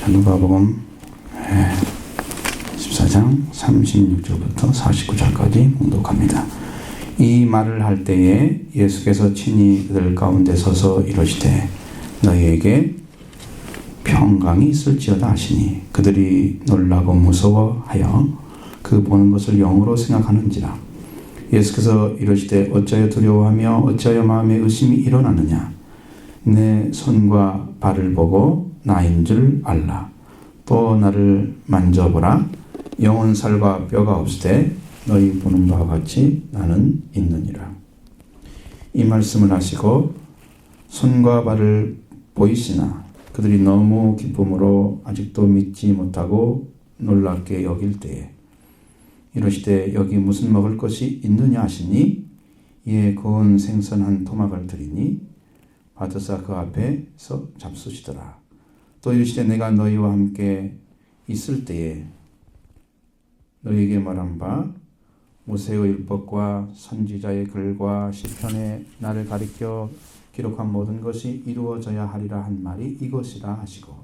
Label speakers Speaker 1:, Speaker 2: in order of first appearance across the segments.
Speaker 1: 누가복음 14장 36절부터 49절까지 공독합니다. 이 말을 할 때에 예수께서 친히 그들 가운데 서서 이르시되 너희에게 평강이 있을지어다 하시니 그들이 놀라고 무서워하여 그 보는 것을 영으로 생각하는지라. 예수께서 이르시되 어찌하여 두려워하며 어찌하여 마음에 의심이 일어나느냐. 내 손과 발을 보고 나인 줄 알라. 또 나를 만져보라. 영은 살과 뼈가 없으되 너희 보는 바와 같이 나는 있느니라. 이 말씀을 하시고 손과 발을 보이시나 그들이 너무 기쁨으로 아직도 믿지 못하고 놀랍게 여길 때에 이르시되 여기 무슨 먹을 것이 있느냐 하시니 이에 구운 생선 한 토막을 드리니 받으사 그 앞에서 잡수시더라. 또 이르시되 내가 너희와 함께 있을 때에 너희에게 말한 바 모세의 율법과 선지자의 글과 시편에 나를 가리켜 기록한 모든 것이 이루어져야 하리라 한 말이 이것이라 하시고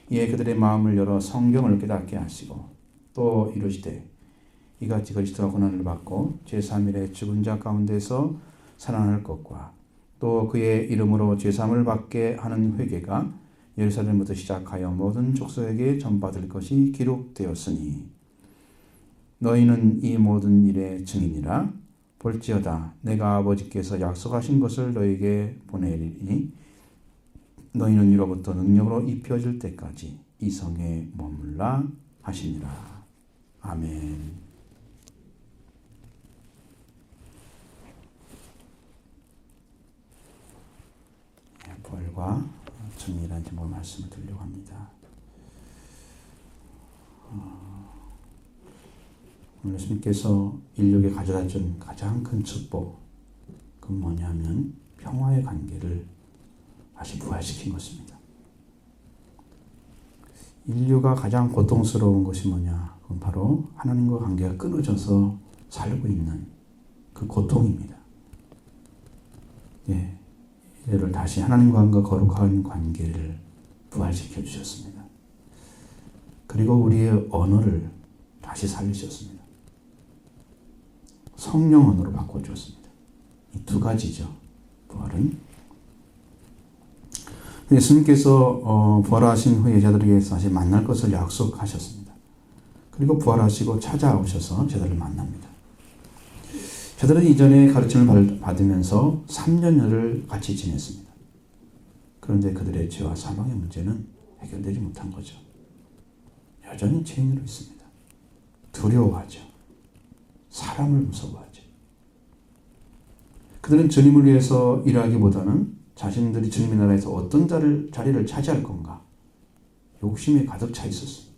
Speaker 1: 이에 그들의 마음을 열어 성경을 깨닫게 하시고 또 이르시되 이같이 그리스도가 고난을 받고 제3일에 죽은 자 가운데서 살아날 것과 또 그의 이름으로 제사함을 받게 하는 회개가 예루살렘부터 시작하여 모든 족속에게 전파될 것이 기록되었으니 너희는 이 모든 일의 증인이라. 볼지어다 내가 아버지께서 약속하신 것을 너희에게 보내리니 너희는 이로부터 능력으로 입혀질 때까지 이 성에 머물라 하시니라. 아멘. 부활과 정의란 제목의 말씀을 드리려고 합니다. 오늘 예수님께서 인류에게 가져다 준 가장 큰 축복, 그건 뭐냐면 평화의 관계를 다시 부활시킨 것입니다. 인류가 가장 고통스러운 것이 뭐냐? 그건 바로 하나님과 관계가 끊어져서 살고 있는 그 고통입니다. 이를 다시 하나님과 거룩한 관계를 부활시켜 주셨습니다. 그리고 우리의 언어를 다시 살리셨습니다. 성령 언어로 바꿔주었습니다. 이 두 가지죠. 부활은. 예수님께서 부활하신 후에 제자들에게 다시 만날 것을 약속하셨습니다. 그리고 부활하시고 찾아오셔서 제자들을 만납니다. 제자들은 이전에 가르침을 받으면서 3년여를 같이 지냈습니다. 그런데 그들의 죄와 사망의 문제는 해결되지 못한 거죠. 여전히 죄인으로 있습니다. 두려워하죠. 사람을 무서워하죠. 그들은 주님을 위해서 일하기보다는 자신들이 주님의 나라에서 어떤 자리를 차지할 건가 욕심에 가득 차 있었습니다.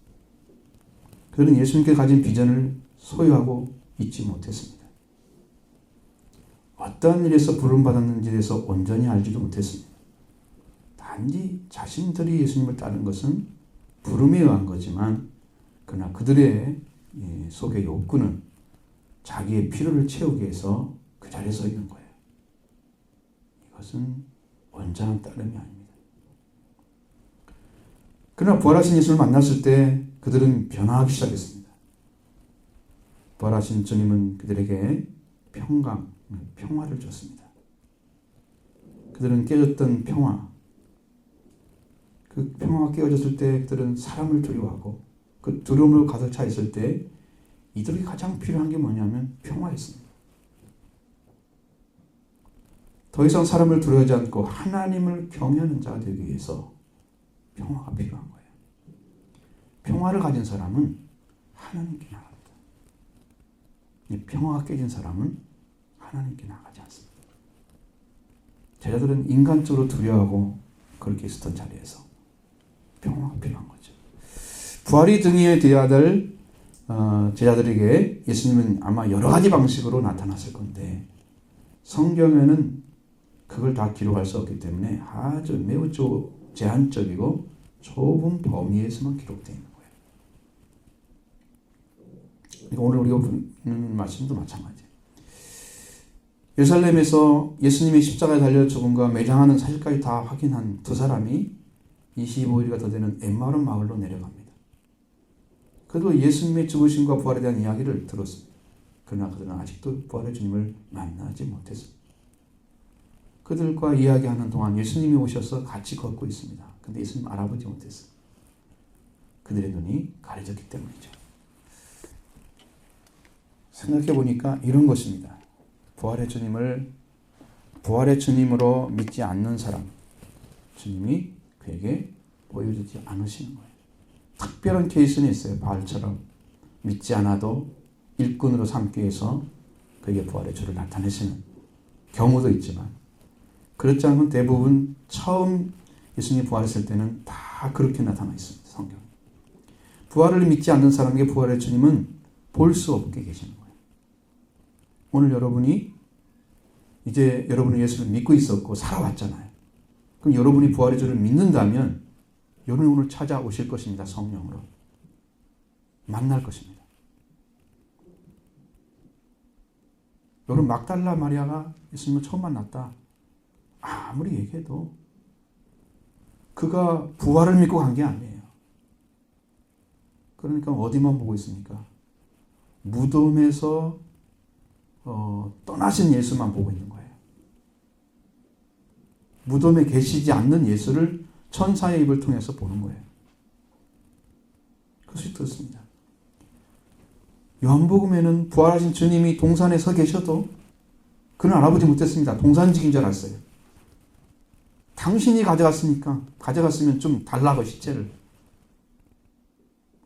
Speaker 1: 그들은 예수님께 가진 비전을 소유하고 있지 못했습니다. 어떤 일에서 부름받았는지에 대해서 온전히 알지도 못했습니다. 단지 자신들이 예수님을 따른 것은 부름에 의한 거지만 그러나 그들의 속의 욕구는 자기의 필요를 채우기 위해서 그 자리에 서 있는 거예요. 이것은 온전한 따름이 아닙니다. 그러나 부활하신 예수를 만났을 때 그들은 변화하기 시작했습니다. 부활하신 주님은 그들에게 평화를 줬습니다. 그들은 깨졌던 평화, 그 평화가 깨어졌을 때 그들은 사람을 두려워하고 그 두려움으로 가득 차 있을 때 이들에게 가장 필요한 게 뭐냐면 평화였습니다. 더 이상 사람을 두려워하지 않고 하나님을 경외하는 자가 되기 위해서 평화가 필요한 거예요. 평화를 가진 사람은 하나님께 나갑니다. 평화가 깨진 사람은 하나님께 나가지 않습니다. 제자들은 인간적으로 두려워하고 그렇게 있었던 자리에서 평화가 필요한 거죠. 부활이 등이에 되어야 될 제자들에게 예수님은 아마 여러 가지 방식으로 나타났을 건데 성경에는 그걸 다 기록할 수 없기 때문에 아주 매우 제한적이고 좁은 범위에서만 기록되어 있는 거예요. 오늘 우리가 보는 말씀도 마찬가지예요. 예루살렘에서 예수님이 십자가에 달려 죽음과 매장하는 사실까지 다 확인한 두 사람이 25일이가 더 되는 엠마오른 마을로 내려갑니다. 그래도 예수님의 죽으심과 부활에 대한 이야기를 들었습니다. 그러나 그들은 아직도 부활의 주님을 만나지 못했습니다. 그들과 이야기하는 동안 예수님이 오셔서 같이 걷고 있습니다. 근데 예수님 알아보지 못했어요. 그들의 눈이 가려졌기 때문이죠. 생각해 보니까 이런 것입니다. 부활의 주님을 부활의 주님으로 믿지 않는 사람, 주님이 그에게 보여주지 않으시는 거예요. 특별한 케이스는 있어요. 바알처럼 믿지 않아도 일꾼으로 삼기 위해서 그에게 부활의 주를 나타내시는 경우도 있지만, 그렇지 않으면 대부분 처음 예수님이 부활했을 때는 다 그렇게 나타나 있습니다. 성경. 부활을 믿지 않는 사람에게 부활의 주님은 볼 수 없게 계시는 거예요. 오늘 여러분이 이제 여러분은 예수를 믿고 있었고 살아왔잖아요. 그럼 여러분이 부활의 주를 믿는다면 여러분이 오늘 찾아오실 것입니다. 성령으로. 만날 것입니다. 여러분 막달라 마리아가 예수님을 처음 만났다. 아무리 얘기해도 그가 부활을 믿고 간 게 아니에요. 그러니까 어디만 보고 있습니까? 무덤에서 떠나신 예수만 보고 있는 거예요. 무덤에 계시지 않는 예수를 천사의 입을 통해서 보는 거예요. 그것이 그렇습니다. 요한복음에는 부활하신 주님이 동산에 서 계셔도 그는 알아보지 못했습니다. 동산직인 줄 알았어요. 당신이 가져갔으면 좀 달라고 시체를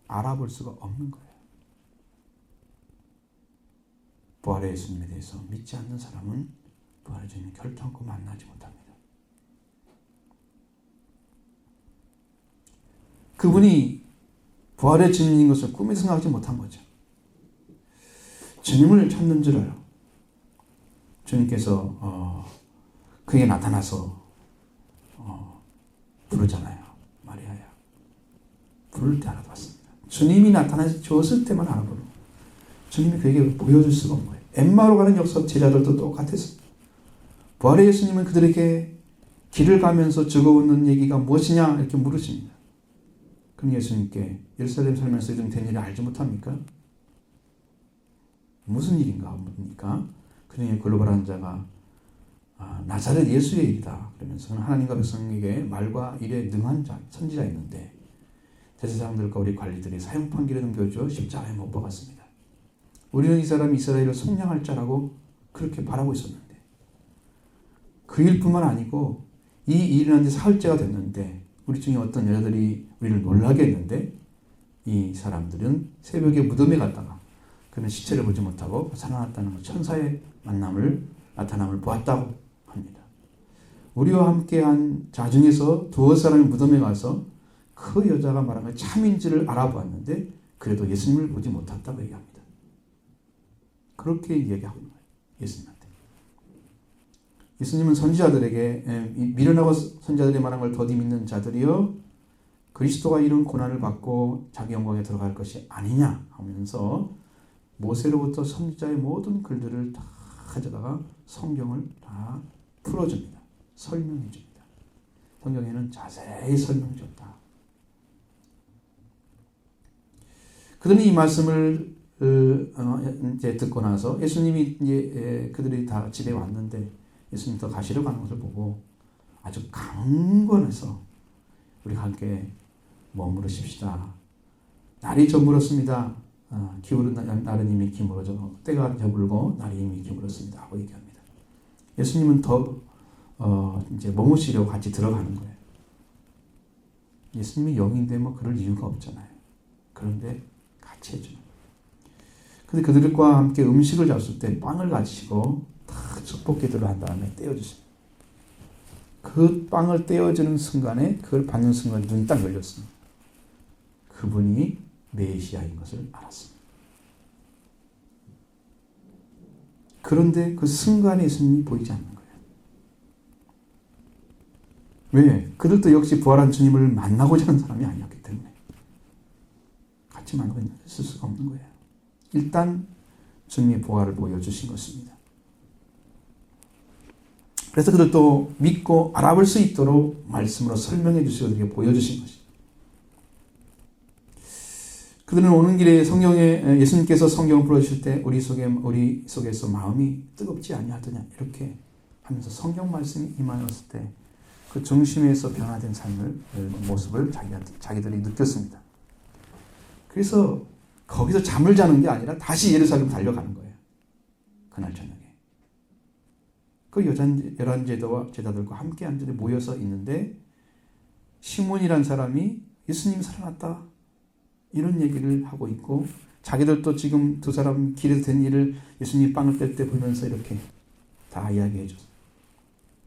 Speaker 1: 알아볼 수가 없는 거예요. 부활의 예수님에 대해서 믿지 않는 사람은 부활의 주님을 결단코 만나지 못합니다. 그분이 부활의 주님인 것을 꿈에 생각하지 못한 거죠. 주님을 찾는 줄 알아요. 주님께서 그에게 나타나서 부르잖아요. 마리아야. 부를 때 알아봤습니다. 주님이 나타나서 줬을 때만 알아보고 주님이 그에게 보여줄 수가 없는 거예요. 엠마오로 가는 역사 제자들도 똑같았습니다. 부활의 예수님은 그들에게 길을 가면서 즐거운 얘기가 무엇이냐 이렇게 물으십니다. 그럼 예수님께 예루살렘 살면서 좀 된 일을 알지 못합니까? 무슨 일인가 묻으니까 그중에 글로벌한 자가 나사렛 예수의 일이다. 그러면서 하나님과 백성에게 말과 일에 능한 자, 선지자 있는데 제사장들과 우리 관리들이 사형 판결에 넘겨줘 십자가에 못 박았습니다. 우리는 이 사람이 이스라엘을 속량할 자라고 그렇게 바라고 있었는데 그 일뿐만 아니고 이 일이라는 데 사흘째가 됐는데 우리 중에 어떤 여자들이 우리를 놀라게 했는데 이 사람들은 새벽에 무덤에 갔다가 그는 시체를 보지 못하고 살아났다는 것, 천사의 나타남을 보았다고 합니다. 우리와 함께한 자 중에서 두어 사람이 무덤에 가서 그 여자가 말한 걸 참인지를 알아보았는데 그래도 예수님을 보지 못했다고 얘기합니다. 그렇게 얘기하고 있는 거예요. 예수님한테. 예수님은 선지자들에게 미련하고 선지자들이 말한 걸 더디 믿는 자들이여 그리스도가 이런 고난을 받고 자기 영광에 들어갈 것이 아니냐 하면서 모세로부터 선지자의 모든 글들을 다 가져다가 성경을 다 풀어줍니다. 설명해줍니다. 성경에는 자세히 설명해줬다. 그들이 이 말씀을 이제 듣고 나서 예수님이 이제 그들이 다 집에 왔는데 예수님 더 가시러 가는 것을 보고 아주 강권해서 우리가 함께 머무르십시다. 날이 저물었습니다. 기울은 날은 이미 기울어져 때가 저물고 날이 이미 기울었습니다. 하고 얘기합니다. 예수님은 더 이제 머무시려고 같이 들어가는 거예요. 예수님이 영인데 뭐 그럴 이유가 없잖아요. 그런데 같이 해주는 거예요. 근데 그들과 함께 음식을 잡술 때 빵을 가지시고 탁 축복 기도를 한 다음에 떼어주십니다. 그 빵을 떼어주는 순간에 그걸 받는 순간에 눈이 딱 열렸습니다. 그분이 메시아인 것을 알았습니다. 그런데 그 순간에 예수님이 보이지 않는 거예요. 왜? 그들도 역시 부활한 주님을 만나고자 하는 사람이 아니었기 때문에 같이 만나고 있을 수가 없는 거예요. 일단 주님의 부활을 보여주신 것입니다. 그래서 그들도 믿고 알아볼 수 있도록 말씀으로 설명해 주시고 그들에게 보여주신 것입니다. 그들은 오는 길에 예수님께서 성경을 풀어주실 때 우리 속에서 마음이 뜨겁지 아니하더냐 이렇게 하면서 성경 말씀이 임하였을 때 그 중심에서 변화된 모습을 자기들이 느꼈습니다. 그래서 거기서 잠을 자는 게 아니라 다시 예루살렘 달려가는 거예요. 그날 저녁에. 그 열한 제자들과 함께 앉아 모여서 있는데 시몬이란 사람이 예수님이 살아났다 이런 얘기를 하고 있고 자기들도 지금 두 사람 길에서 된 일을 예수님이 빵을 뗄 때 보면서 이렇게 다 이야기해 줬어요.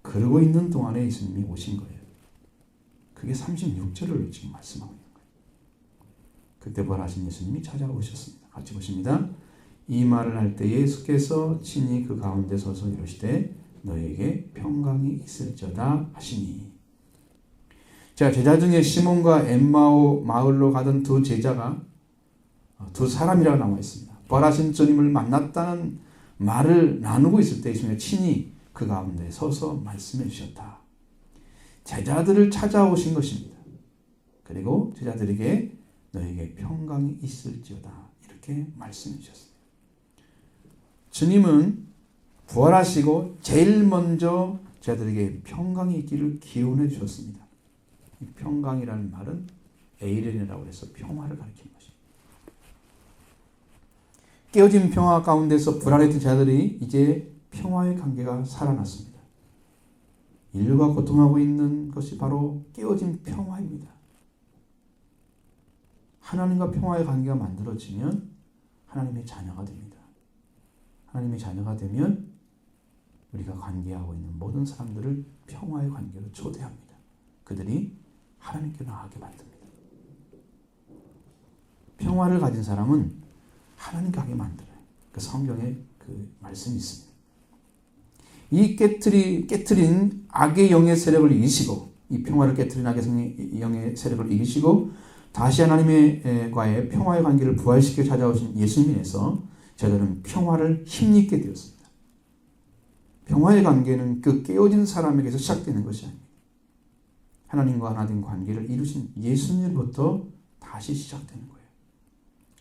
Speaker 1: 그러고 있는 동안에 예수님이 오신 거예요. 그게 36절을 지금 말씀하고 있는 거예요. 그때 부활하신 예수님이 찾아오셨습니다. 같이 보십니다. 이 말을 할 때 예수께서 친히 그 가운데 서서 이르시되 너에게 평강이 있을지어다 하시니. 자, 제자 중에 시몬과 엠마오 마을로 가던 두 제자가 두 사람이라고 나와 있습니다. 부활하신 주님을 만났다는 말을 나누고 있을 때 예수님이 친히 그 가운데 서서 말씀해 주셨다. 제자들을 찾아오신 것입니다. 그리고 제자들에게 너에게 평강이 있을지어다 이렇게 말씀해 주셨습니다. 주님은 부활하시고 제일 먼저 제자들에게 평강이 있기를 기원해 주셨습니다. 이 평강이라는 말은 에이렌이라고 해서 평화를 가리키는 것입니다. 깨어진 평화 가운데서 불안했던 자들이 이제 평화의 관계가 살아났습니다. 인류가 고통하고 있는 것이 바로 깨어진 평화입니다. 하나님과 평화의 관계가 만들어지면 하나님의 자녀가 됩니다. 하나님의 자녀가 되면 우리가 관계하고 있는 모든 사람들을 평화의 관계로 초대합니다. 그들이 하나님께 나아가게 만듭니다. 평화를 가진 사람은 하나님께 가게 만들어요. 그 성경에 그 말씀이 있습니다. 이 깨트린 악의 영의 세력을 이기시고 이 평화를 깨트린 악의 영의 세력을 이기시고 다시 하나님과의 평화의 관계를 부활시켜 찾아오신 예수님에서 저들은 평화를 힘입게 되었습니다. 평화의 관계는 그 깨어진 사람에게서 시작되는 것이 아닙니다. 하나님과 하나님 관계를 이루신 예수님부터 다시 시작되는 거예요.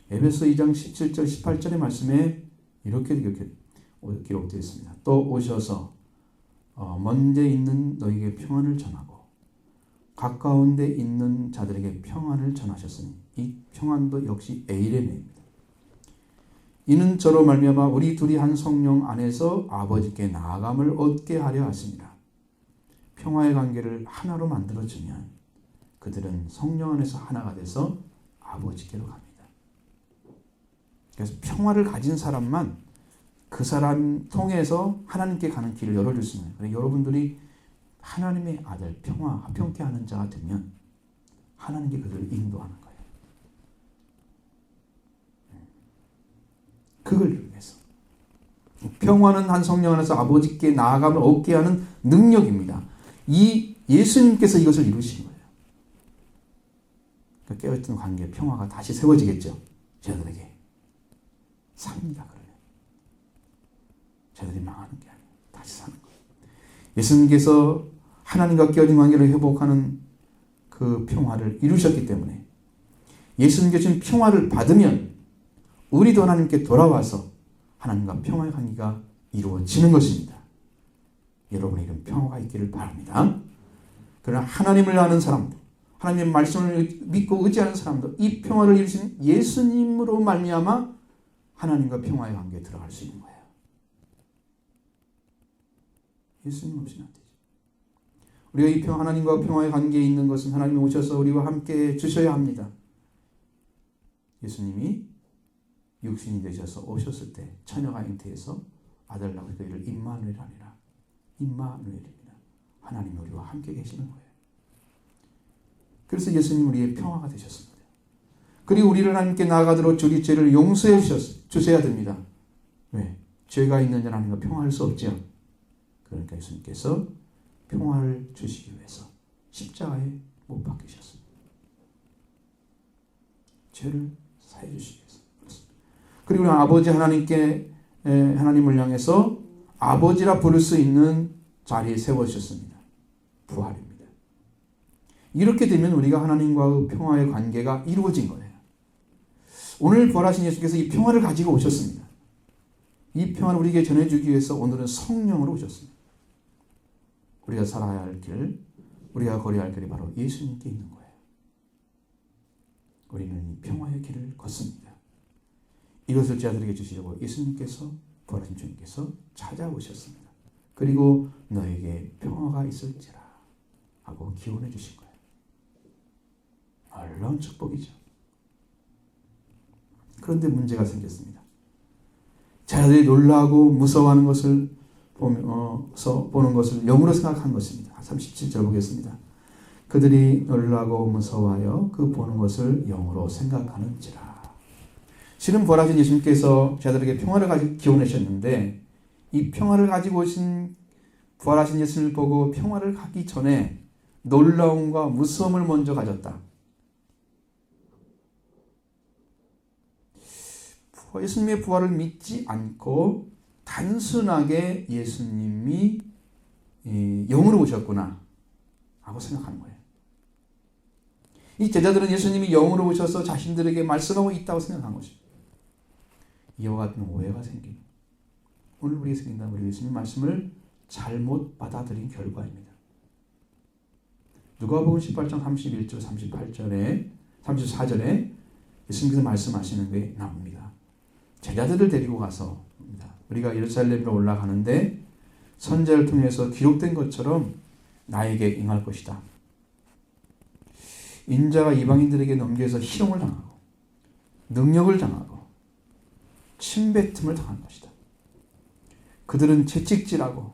Speaker 1: 에베소 2장 17절 18절의 말씀에 이렇게 기록되어 있습니다. 또 오셔서 먼 데 있는 너에게 평안을 전하고 가까운 데 있는 자들에게 평안을 전하셨으니 이 평안도 역시 에이레네입니다. 이는 저로 말미암아 우리 둘이 한 성령 안에서 아버지께 나아감을 얻게 하려 하십니다. 평화의 관계를 하나로 만들어주면 그들은 성령 안에서 하나가 돼서 아버지께로 갑니다. 그래서 평화를 가진 사람만 그 사람 통해서 하나님께 가는 길을 열어줄 수 있는 거예요. 여러분들이 하나님의 아들, 평화, 화평케 하는 자가 되면 하나님께 그들을 인도하는 거예요. 그걸 위해서. 평화는 한 성령 안에서 아버지께 나아감을 얻게 하는 능력입니다. 이 예수님께서 이것을 이루신 거예요. 그러니까 깨어있던 관계, 평화가 다시 세워지겠죠. 저들에게. 삽니다. 그러면. 저들이 망하는 게 아니에요. 다시 사는 거예요. 예수님께서 하나님과 깨어진 관계를 회복하는 그 평화를 이루셨기 때문에 예수님께 주신 평화를 받으면 우리도 하나님께 돌아와서 하나님과 평화의 관계가 이루어지는 것입니다. 여러분의 이런 평화가 있기를 바랍니다. 그러나 하나님을 아는 사람도 하나님의 말씀을 믿고 의지하는 사람도 이 평화를 이루신 예수님으로 말미암아 하나님과 평화의 관계에 들어갈 수 있는 거예요. 예수님 없이는 안 되죠. 우리가 이 하나님과 평화의 관계에 있는 것은 하나님이 오셔서 우리와 함께 주셔야 합니다. 예수님이 육신이 되셔서 오셨을 때 처녀가 잉태해서 아들 낳고 그를 임마누엘이라. 임마누엘입니다. 하나님 우리와 함께 계시는 거예요. 그래서 예수님 우리의 평화가 되셨습니다. 그리고 우리를 하나님께 나아가도록 우리 죄를 용서해 주셔야 됩니다. 왜? 죄가 있는 자는 하나님과 평화할 수 없죠. 그러니까 예수님께서 평화를 주시기 위해서 십자가에 못 박히셨습니다. 죄를 사해 주시기 위해서. 그리고 우리 아버지 하나님께 하나님을 향해서 아버지라 부를 수 있는 자리에 세워주셨습니다. 부활입니다. 이렇게 되면 우리가 하나님과의 평화의 관계가 이루어진 거예요. 오늘 부활하신 예수께서 이 평화를 가지고 오셨습니다. 이 평화를 우리에게 전해주기 위해서 오늘은 성령으로 오셨습니다. 우리가 살아야 할 길, 우리가 걸어야 할 길이 바로 예수님께 있는 거예요. 우리는 이 평화의 길을 걷습니다. 이것을 제자들에게 주시려고 예수님께서, 부활하신 주님께서 찾아오셨습니다. 그리고 너에게 평화가 있을지라 하고 기원해 주신 거예요. 놀라운 축복이죠. 그런데 문제가 생겼습니다. 제자들이 놀라고 무서워하는 것을 보는 것을 영으로 생각한 것입니다. 37절 보겠습니다. 그들이 놀라고 무서워하여 그 보는 것을 영으로 생각하는지라. 실은 부활하신 예수님께서 제자들에게 평화를 가지고 기원하셨는데 이 평화를 가지고 오신 부활하신 예수님을 보고 평화를 가기 전에 놀라움과 무서움을 먼저 가졌다. 예수님의 부활을 믿지 않고 단순하게 예수님이 영으로 오셨구나 하고 생각하는 거예요. 이 제자들은 예수님이 영으로 오셔서 자신들에게 말씀하고 있다고 생각한 것입니다. 이와 같은 오해가 생깁니다. 오늘 우리에게 생긴다. 우리 예수님 말씀을 잘못 받아들인 결과입니다. 누가복음 18장 31절 38절에 34절에 예수님께서 말씀하시는 게 나옵니다. 제자들을 데리고 가서 우리가 예루살렘으로 올라가는데 선지자를 통해서 기록된 것처럼 나에게 응할 것이다. 인자가 이방인들에게 넘겨서 희롱을 당하고 능력을 당하고 침뱉음을 당할 것이다. 그들은 채찍질하고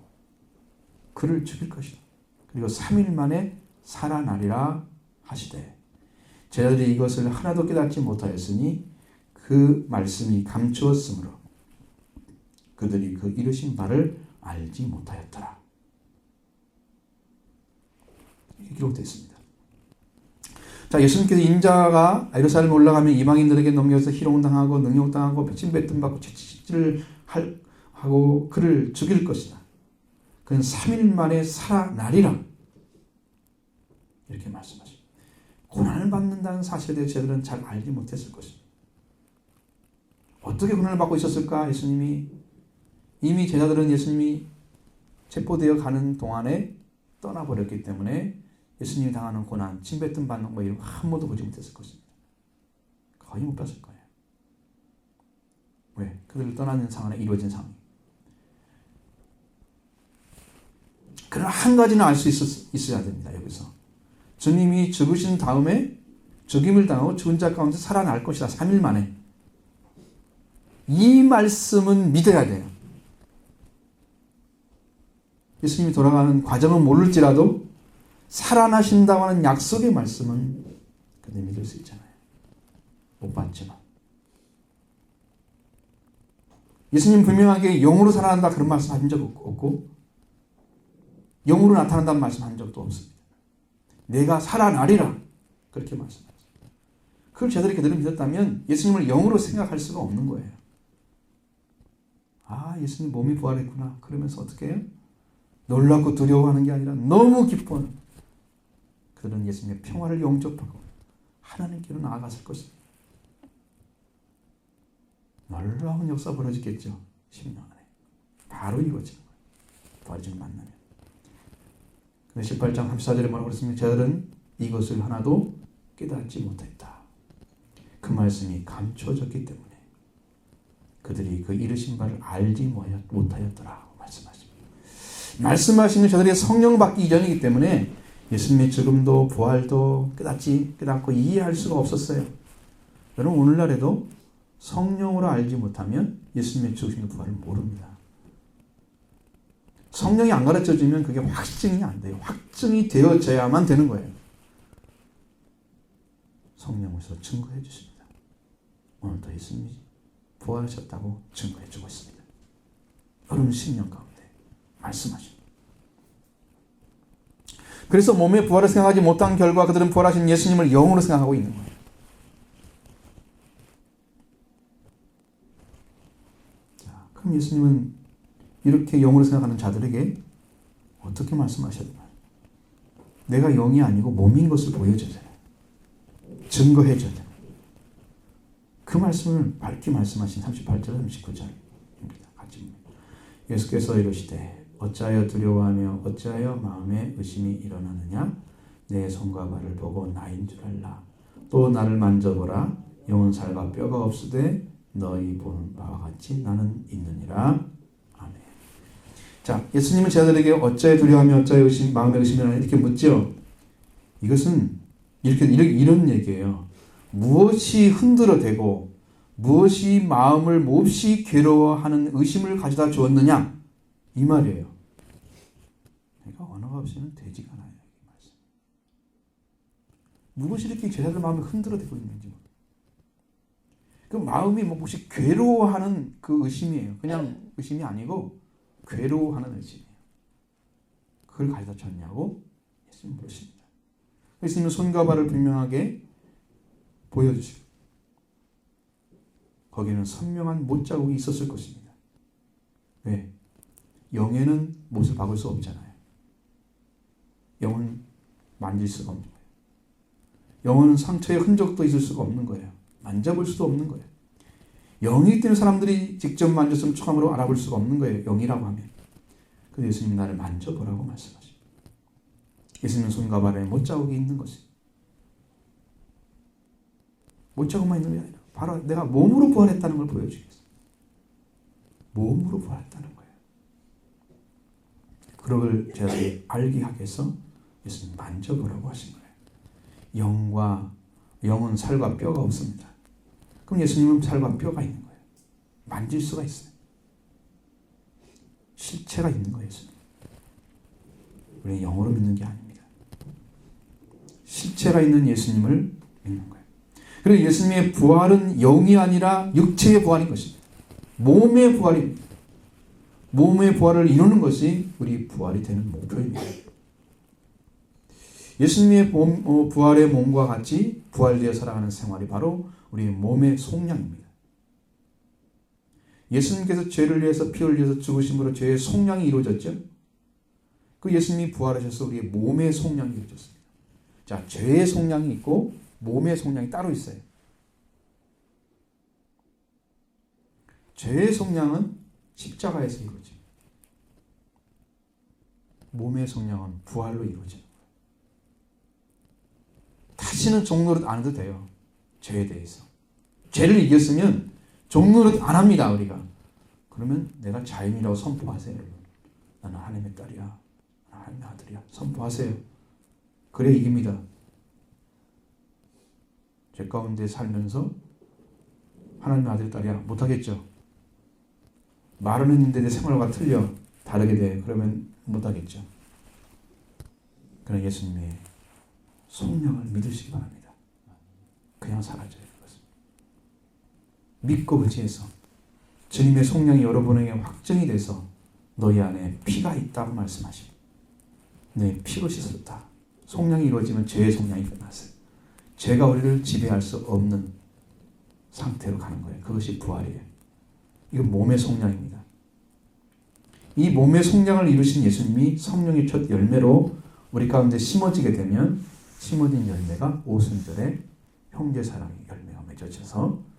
Speaker 1: 그를 죽일 것이다. 그리고 3일 만에 살아나리라 하시되 제자들이 이것을 하나도 깨닫지 못하였으니 그 말씀이 감추었으므로 그들이 그 이르신 바를 알지 못하였더라. 이렇게 기록되어 있습니다. 자, 예수님께서 인자가 예루살렘에 올라가면 이방인들에게 넘겨서 희롱당하고 능욕당하고 침뱉음 받고 채찍질을 하고 그를 죽일 것이다. 그는 3일 만에 살아나리라. 이렇게 말씀하십니다. 고난을 받는다는 사실에 대해 제자들은 잘 알지 못했을 것입니다. 어떻게 고난을 받고 있었을까? 예수님이 이미 제자들은 예수님이 체포되어 가는 동안에 떠나버렸기 때문에 예수님이 당하는 고난, 침뱉음 받는 거 이런 거 한 번도 보지 못했을 것입니다. 거의 못 봤을 거예요. 왜? 그들을 떠나는 상황에 이루어진 상황. 그러나 한 가지는 알 수 있어야 됩니다. 여기서 주님이 죽으신 다음에 죽임을 당하고 죽은 자 가운데 살아날 것이다. 3일 만에. 이 말씀은 믿어야 돼요. 예수님이 돌아가는 과정은 모를지라도 살아나신다고 하는 약속의 말씀은 근데 믿을 수 있잖아요. 못 봤지만. 예수님 분명하게 영으로 살아난다 그런 말씀 하신 적 없고 영으로 나타난다는 말씀 한 적도 없습니다. 내가 살아나리라 그렇게 말씀하셨어요. 그걸 제자들이 그대로 믿었다면 예수님을 영으로 생각할 수가 없는 거예요. 아, 예수님 몸이 부활했구나. 그러면서 어떻게 해요? 놀랍고 두려워하는 게 아니라 너무 기뻐하는 그들은 예수님의 평화를 영접하고 하나님께로 나아갔을 것입니다. 놀라운 역사 벌어지겠죠. 10년 안에. 바로 이루어지는 거예요. 부활절 만나면. 근데 18장 34절에 뭐라고 그랬습니까? 제자들은 이것을 하나도 깨닫지 못했다. 그 말씀이 감춰졌기 때문에 그들이 그 이르신 바를 알지 못하였더라 말씀하십니다. 말씀하시는 저들이 성령 받기 이전이기 때문에 예수님의 죽음도 부활도 깨닫고 이해할 수가 없었어요. 여러분 오늘날에도 성령으로 알지 못하면 예수님의 죽으신 부활을 모릅니다. 성령이 안 가르쳐주면 그게 확증이 안 돼요. 확증이 되어져야만 되는 거예요. 성령으로서 증거해 주십니다. 오늘도 예수님이 부활하셨다고 증거해 주고 있습니다. 여러분 신령 가운데 말씀하십니다. 그래서 몸의 부활을 생각하지 못한 결과 그들은 부활하신 예수님을 영으로 생각하고 있는 거예요. 자, 그럼 예수님은 이렇게 영으로 생각하는 자들에게 어떻게 말씀하셨나요? 내가 영이 아니고 몸인 것을 보여줘야 돼요. 증거해줘야 돼요. 그 말씀을 밝게 말씀하신 38절, 39절입니다. 같이 예수께서 이르시되 어찌하여 두려워하며 어찌하여 마음에 의심이 일어나느냐? 내 손과 발을 보고 나인 줄 알라. 또 나를 만져보라. 영은 살과 뼈가 없으되 너희 보는 바와 같이 나는 있느니라. 아멘. 자, 예수님은 제자들에게 어찌하여 두려워하며 어찌하여 마음에 의심이 일어나느냐 이렇게 묻죠. 이것은 이런 얘기예요. 무엇이 흔들어대고 무엇이 마음을 몹시 괴로워하는 의심을 가져다 주었느냐 이 말이에요. 내가 언어가 없으면 되지가 않아요. 이 말씀. 무엇이 이렇게 제자들 마음을 흔들어대고 있는지. 그 마음이 몹시 괴로워하는 그 의심이에요. 그냥 의심이 아니고 괴로워하는 의심이에요. 그걸 가져다 줬냐고 예수님 물으십니다. 예수님은 손과 발을 분명하게 보여주시고 거기는 선명한 못자국이 있었을 것입니다. 왜? 영에는 못을 박을 수 없잖아요. 영은 만질 수가 없는 거예요. 영은 상처의 흔적도 있을 수가 없는 거예요. 만져볼 수도 없는 거예요. 영이기 때문에 사람들이 직접 만졌으면 처음으로 알아볼 수가 없는 거예요. 영이라고 하면. 그래서 예수님 나를 만져보라고 말씀하십니다. 예수님 손과 발에 못자국이 있는 것이 못자국만 있는 게 아니라 바로 내가 몸으로 부활했다는 걸 보여주겠어요. 몸으로 부활했다는 거예요. 그걸 제가 알게 하기 위해서 예수님 만져보라고 하신 거예요. 영은 살과 뼈가 없습니다. 그럼 예수님은 살과 뼈가 있는 거예요. 만질 수가 있어요. 실체가 있는 거예요. 예수님. 우리는 영으로 믿는 게 아닙니다. 실체가 있는 예수님을 믿는 거예요. 그리고 예수님의 부활은 영이 아니라 육체의 부활인 것입니다. 몸의 부활입니다. 몸의 부활을 이루는 것이 우리 부활이 되는 목표입니다. 예수님의 부활의 몸과 같이 부활되어 살아가는 생활이 바로 우리의 몸의 속량입니다. 예수님께서 죄를 위해서 피 흘려서 죽으심으로 죄의 속량이 이루어졌죠. 그 예수님이 부활하셔서 우리의 몸의 속량이 이루어졌습니다. 자, 죄의 속량이 있고 몸의 속량이 따로 있어요. 죄의 속량은 십자가에서 이루어집니다. 몸의 속량은 부활로 이루어집니다. 다시는 종노릇 안 해도 돼요. 죄에 대해서. 죄를 이겼으면 종노릇 안 합니다. 우리가. 그러면 내가 자인이라고 선포하세요. 나는 하나님의 딸이야. 나는 하나님의 아들이야. 선포하세요. 그래 이깁니다. 죄 가운데 살면서 하나님의 아들 딸이야. 못하겠죠. 말은 했는데 내 생활과 틀려. 다르게 돼. 그러면 못하겠죠. 그러나 예수님의 성령을 믿으시기 바랍니다. 그냥 사라져요. 믿고 의지해서 주님의 성령이 여러분에게 확증이 돼서 너희 안에 피가 있다고 말씀하시고 네, 피로 씻었다. 성령이 이루어지면 죄의 성령이 끝났어요. 죄가 우리를 지배할 수 없는 상태로 가는 거예요. 그것이 부활이에요. 이건 몸의 성령입니다. 이 몸의 성령을 이루신 예수님이 성령의 첫 열매로 우리 가운데 심어지게 되면 심어진 열매가 오순절에 형제사랑의 열매가 맺어져서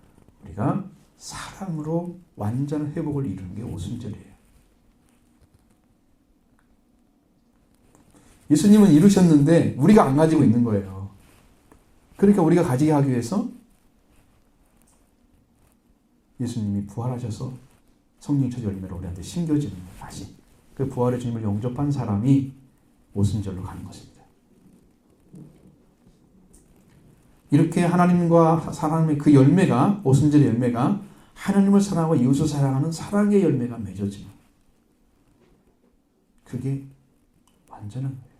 Speaker 1: 우리가 사랑으로 완전한 회복을 이루는 게 오순절이에요. 예수님은 이루셨는데 우리가 안 가지고 있는 거예요. 그러니까 우리가 가지게 하기 위해서 예수님이 부활하셔서 성령의 첫 열매로 우리한테 심겨지는 거예요. 다시. 그 부활의 주님을 영접한 사람이 오순절로 가는 것입니다. 이렇게 하나님과 사람의 그 열매가 오순절의 열매가 하나님을 사랑하고 이웃을 사랑하는 사랑의 열매가 맺어지는 그게 완전한 거예요.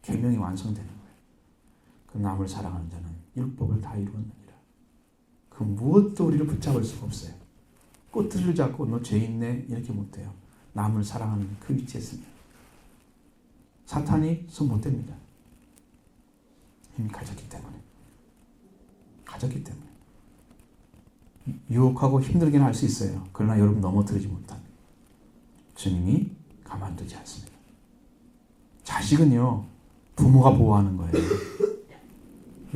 Speaker 1: 계명이 완성되는 거예요. 그 남을 사랑하는 자는 율법을 다 이루었느니라. 그 무엇도 우리를 붙잡을 수가 없어요. 꼬투리를 잡고 너 죄 있네 이렇게 못해요. 남을 사랑하는 그 위치에 있습니다. 사탄이 손 못 댑니다. 이미 가졌기 때문에. 유혹하고 힘들게는 할 수 있어요. 그러나 여러분 넘어뜨리지 못합니다. 주님이 가만두지 않습니다. 자식은요, 부모가 보호하는 거예요.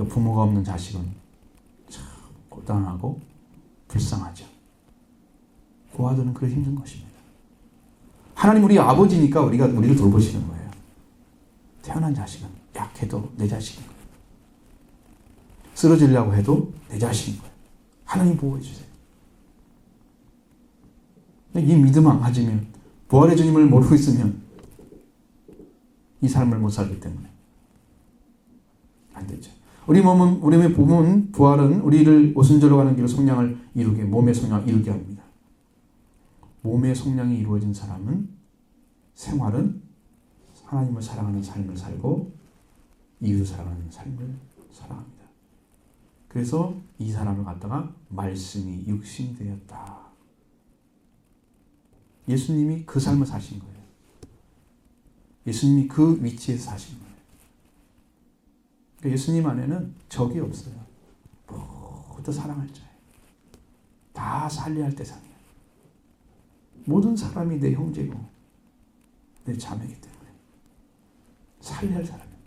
Speaker 1: 부모가 없는 자식은 참 고단하고 불쌍하죠. 그 아들은 그래 힘든 것입니다. 하나님 우리 아버지니까 우리를 돌보시는 거예요. 태어난 자식은 약해도 내 자식인 거예요. 쓰러지려고 해도 내 자식인 거예요. 하나님 보호해 주세요. 이 믿음 안 가지면, 부활의 주님을 모르고 있으면 이 삶을 못 살기 때문에 안 되죠. 우리 몸은 부활은 우리를 오순절로 가는 길로 속량을 이루게, 몸의 속량을 이루게 합니다. 몸의 속량이 이루어진 사람은 생활은 하나님을 사랑하는 삶을 살고 이웃을 사랑하는 삶을 살아갑니다. 그래서 이 사람을 갖다가 말씀이 육신이 되었다. 예수님이 그 삶을 사신 거예요. 예수님이 그 위치에서 사신 거예요. 그러니까 예수님 안에는 적이 없어요. 모두 사랑할 자예요. 다 살려야 할 대상이에요. 모든 사람이 내 형제고 내 자매이기 때문에 살려야 할 사람이에요.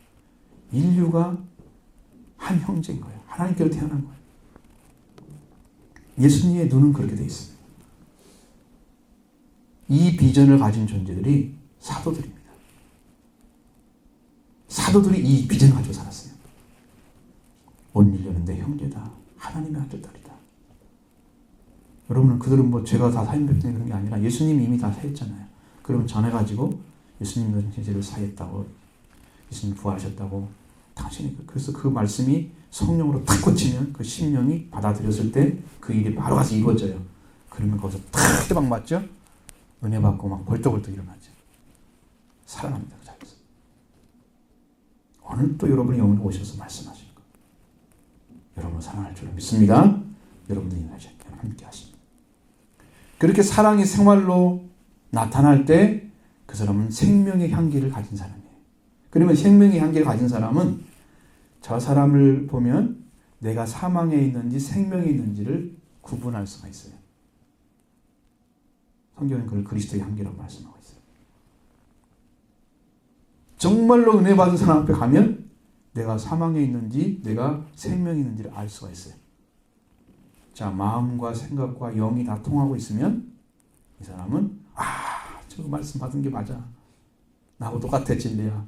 Speaker 1: 인류가 한 형제인 거예요. 하나님께로 태어난 거예요. 예수님의 눈은 그렇게 돼 있어요. 이 비전을 가진 존재들이 사도들입니다. 사도들이 이 비전을 가지고 살았어요. 온 인류는 내 형제다. 하나님의 아들딸이다. 여러분은 그들은 뭐 죄가 다 사인됐다는 그런 게 아니라 예수님이 이미 다 사했잖아요. 그러면 전해가지고 예수님은 죄를 사했다고, 예수님 부활하셨다고, 당신이 그래서 그 말씀이 성령으로 탁 꽂히면 그 심령이 받아들였을 때 그 일이 바로 가서 이루어져요. 그러면 거기서 탁 대박 맞죠? 은혜 받고 막 벌떡벌떡 일어나죠. 살아납니다. 그 자리에서. 오늘 또 여러분이 영혼에 오셔서 말씀하시는 거. 여러분을 사랑할 줄을 믿습니다. 여러분들이 함께 하십니다. 그렇게 사랑이 생활로 나타날 때 그 사람은 생명의 향기를 가진 사람이에요. 그러면 생명의 향기를 가진 사람은 저 사람을 보면 내가 사망에 있는지 생명에 있는지를 구분할 수가 있어요. 성경은 그걸 그리스도의 향기라고 말씀하고 있어요. 정말로 은혜 받은 사람 앞에 가면 내가 사망에 있는지 내가 생명에 있는지를 알 수가 있어요. 자, 마음과 생각과 영이 다 통하고 있으면 이 사람은 저 말씀 받은 게 맞아. 나하고 똑같아 진리야.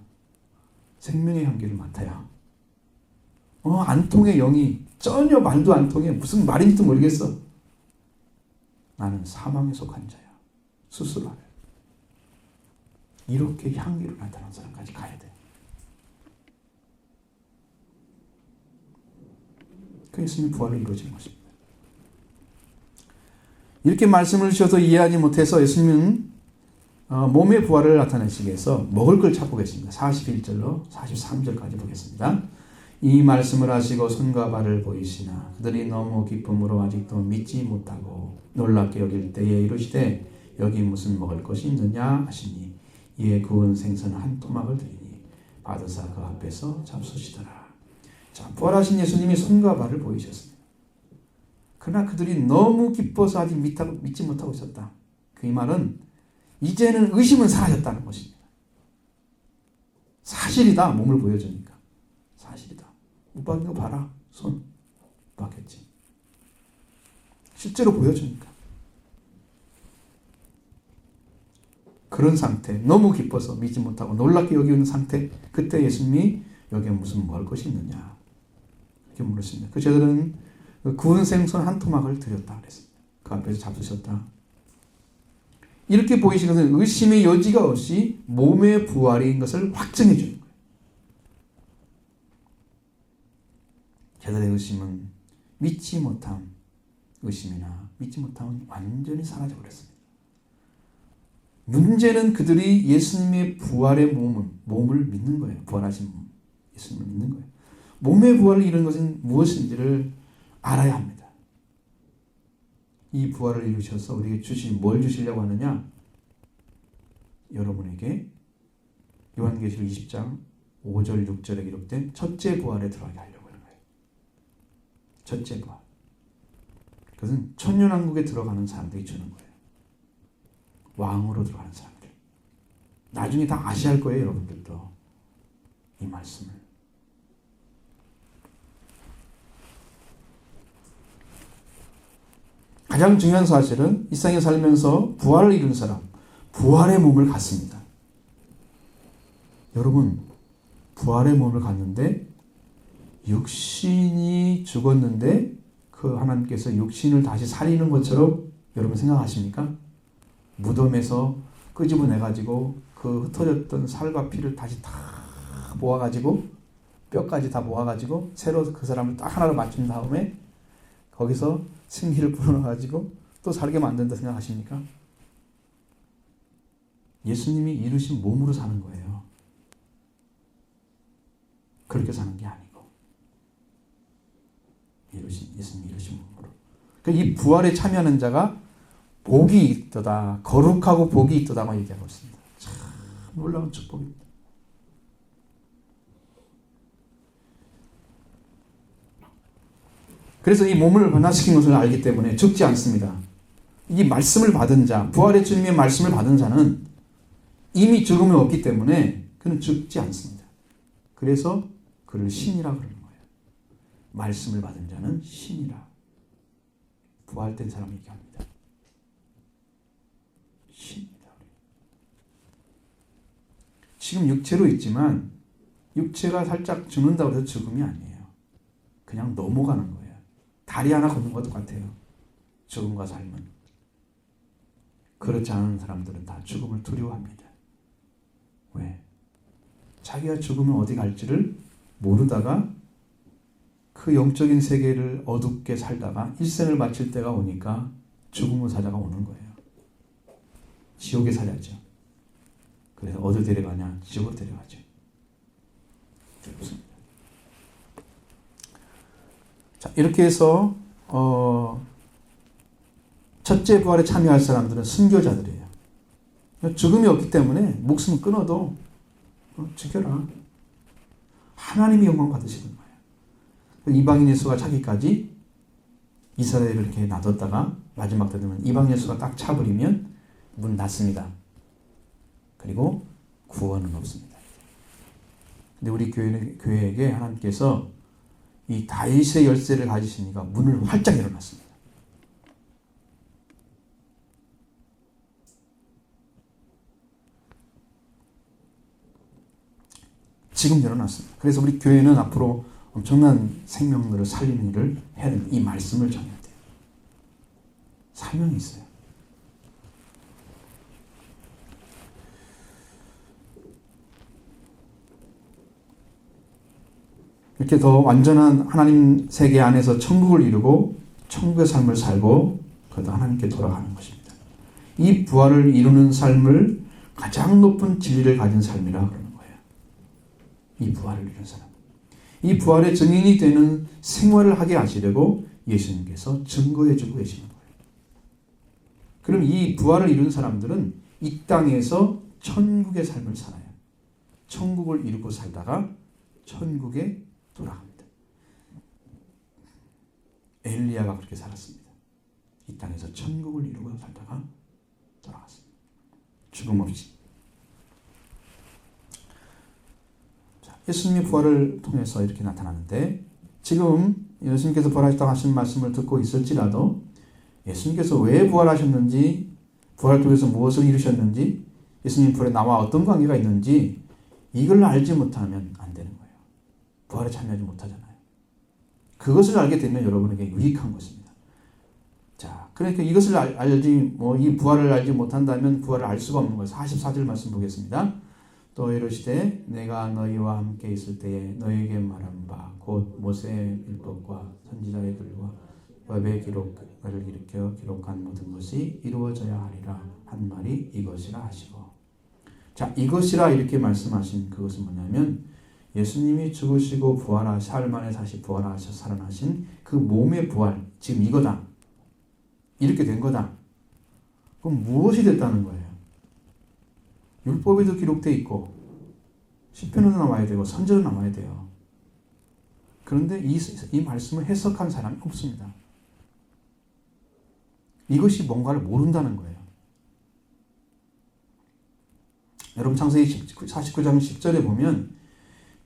Speaker 1: 생명의 향기를 맡아야. 안 통해 영이. 전혀 말도 안 통해. 무슨 말인지도 모르겠어. 나는 사망에 속한 자야. 스스로 알아요. 이렇게 향기를 나타나는 사람까지 가야 돼. 그 예수님의 부활이 이루어진 것입니다. 이렇게 말씀을 주셔도 이해하지 못해서 예수님은 몸의 부활을 나타내시기 위해서 먹을 걸 찾고 계십니다. 41절로 43절까지 보겠습니다. 이 말씀을 하시고 손과 발을 보이시나 그들이 너무 기쁨으로 아직도 믿지 못하고 놀랍게 여길 때에 이르시되 여기 무슨 먹을 것이 있느냐 하시니 이에 구운 생선 한 토막을 드리니 받으사 그 앞에서 잡수시더라. 자, 부활하신 예수님이 손과 발을 보이셨습니다. 그러나 그들이 너무 기뻐서 아직 믿지 못하고 있었다. 그 말은 이제는 의심은 사라졌다는 것입니다. 사실이다. 몸을 보여주니까. 사실이다. 못 박은 거 봐라. 손. 못 박혔지. 실제로 보여주니까. 그런 상태. 너무 기뻐서 믿지 못하고 놀랍게 여기는 상태. 그때 예수님이 여기에 무슨 먹을 것이 있느냐. 이렇게 물으십니다. 그 제자들은 구운 생선 한 토막을 드렸다 그랬습니다. 그 앞에서 잡수셨다. 이렇게 보이신 것은 의심의 여지가 없이 몸의 부활인 것을 확증해 주는 거예요. 제자들의 의심은 믿지 못함, 의심이나 믿지 못함은 완전히 사라져 버렸습니다. 문제는 그들이 예수님의 부활의 몸을 믿는 거예요. 부활하신 예수님을 믿는 거예요. 몸의 부활을 이루는 것은 무엇인지를 알아야 합니다. 이 부활을 이루셔서 우리에게 뭘 주시려고 하느냐? 여러분에게 요한계시록 20장 5절 6절에 기록된 첫째 부활에 들어가게 하려고 하는 거예요. 첫째 부활. 그것은 천년왕국에 들어가는 사람들이 주는 거예요. 왕으로 들어가는 사람들. 나중에 다 아시할 거예요, 여러분들도. 이 말씀을. 가장 중요한 사실은 이 세상에 살면서 부활을 이룬 사람, 부활의 몸을 갖습니다. 여러분, 부활의 몸을 갖는데 육신이 죽었는데 그 하나님께서 육신을 다시 살리는 것처럼 여러분 생각하십니까? 무덤에서 끄집어내가지고 그 흩어졌던 살과 피를 다시 다 모아가지고 뼈까지 다 모아가지고 새로 그 사람을 딱 하나로 맞춘 다음에 거기서 생기를 불어넣어가지고 또 살게 만든다 생각하십니까? 예수님이 이루신 몸으로 사는 거예요. 그렇게 사는 게 아니고 예수님이 이루신 몸으로. 그러니까 이 부활에 참여하는 자가 복이 있도다, 거룩하고 복이 있도다만 얘기하고 있습니다. 참 놀라운 축복입니다. 그래서 이 몸을 변화시킨 것을 알기 때문에 죽지 않습니다. 이 말씀을 받은 자, 부활의 주님의 말씀을 받은 자는 이미 죽음이 없기 때문에 그는 죽지 않습니다. 그래서 그를 신이라 그러는 거예요. 말씀을 받은 자는 신이라. 부활된 사람 얘기합니다. 신이다. 지금 육체로 있지만 육체가 살짝 죽는다고 해서 죽음이 아니에요. 그냥 넘어가는 거예요. 다리 하나 걷는 것도 같아요. 죽음과 삶은. 그렇지 않은 사람들은 다 죽음을 두려워합니다. 왜? 자기가 죽으면 어디 갈지를 모르다가 그 영적인 세계를 어둡게 살다가 일생을 마칠 때가 오니까 죽음의 사자가 오는 거예요. 지옥의 사자죠. 그래서 어디 데려가냐? 지옥으로 데려가죠. 그렇습니다. 자, 이렇게 해서 첫째 부활에 참여할 사람들은 순교자들이에요. 죽음이 없기 때문에 목숨을 끊어도 죽여라. 하나님이 영광 받으시는 거예요. 이방인 예수가 차기까지 이스라엘을 이렇게 놔뒀다가 마지막 때 되면 이방인 예수가 딱 차버리면 문 닫습니다. 그리고 구원은 없습니다. 근데 우리 교회에게 하나님께서 이 다윗의 열쇠를 가지시니까 문을 활짝 열어놨습니다. 지금 열어놨습니다. 그래서 우리 교회는 앞으로 엄청난 생명들을 살리는 일을 해야 됩니다. 이 말씀을 전해야 돼요. 사명이 있어요. 이렇게 더 완전한 하나님 세계 안에서 천국을 이루고 천국의 삶을 살고 그러다 하나님께 돌아가는 것입니다. 이 부활을 이루는 삶을 가장 높은 진리를 가진 삶이라 그러는 거예요. 이 부활을 이룬 사람. 이 부활의 증인이 되는 생활을 하게 하시려고 예수님께서 증거해 주고 계시는 거예요. 그럼 이 부활을 이룬 사람들은 이 땅에서 천국의 삶을 살아요. 천국을 이루고 살다가 천국에 돌아갑니다. 엘리야가 그렇게 살았습니다. 이 땅에서 천국을 이루고 살다가 돌아갔습니다. 죽음 없이. 자, 예수님이 부활을 통해서 이렇게 나타나는데 지금 예수님께서 부활하셨다고 하신 말씀을 듣고 있을지라도 예수님께서 왜 부활하셨는지, 부활을 통해서 무엇을 이루셨는지, 예수님 부활에 나와 어떤 관계가 있는지 이걸 알지 못하면 안 되는 거예요. 부활에 참여하지 못하잖아요. 그것을 알게 되면 여러분에게 유익한 것입니다. 자, 그러니까 이것을 이 부활을 알지 못한다면 부활을 알 수가 없는 거예요. 44절 말씀 보겠습니다. 또 이르시되 내가 너희와 함께 있을 때에 너희에게 말한 바 곧 모세의 율법과 선지자의 글과 율법의 기록을 일으켜 기록한 모든 것이 이루어져야 하리라 한 말이 이것이라 하시고. 자, 이것이라 이렇게 말씀하신 그것은 뭐냐면 예수님이 죽으시고 사흘 만에 다시 부활하셔서 살아나신 그 몸의 부활, 지금 이거다. 이렇게 된 거다. 그럼 무엇이 됐다는 거예요? 율법에도 기록되어 있고 시편에도 나와야 되고 선지자도 나와야 돼요. 그런데 이 말씀을 해석한 사람이 없습니다. 이것이 뭔가를 모른다는 거예요. 여러분 창세기 49장 10절에 보면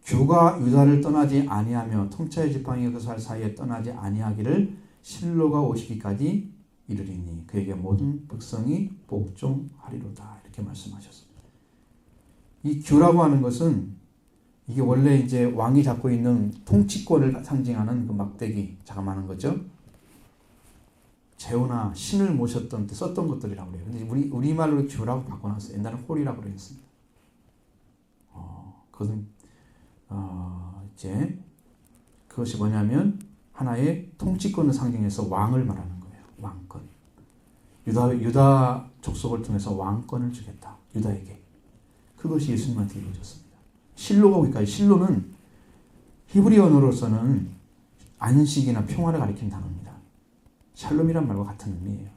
Speaker 1: 규가 유다를 떠나지 아니하며 통치의 지팡이가 그 살 사이에 떠나지 아니하기를 실로가 오시기까지 이르리니 그에게 모든 백성이 복종하리로다. 이렇게 말씀하셨습니다. 이 규라고 하는 것은 이게 원래 이제 왕이 잡고 있는 통치권을 상징하는 그 막대기 자그마한 거죠. 제후나 신을 모셨던 때 썼던 것들이라고 그래요. 근데 우리말로 규라고 바꿔놨어요. 옛날에 홀이라고 그랬습니다. 그것은 이제 그것이 뭐냐면 하나의 통치권을 상징해서 왕을 말하는 거예요. 왕권. 유다 족속을 통해서 왕권을 주겠다. 유다에게. 그것이 예수님한테 이루어졌습니다. 실로가 오기까지. 실로는 히브리 언어로서는 안식이나 평화를 가리키는 단어입니다. 샬롬이란 말과 같은 의미예요.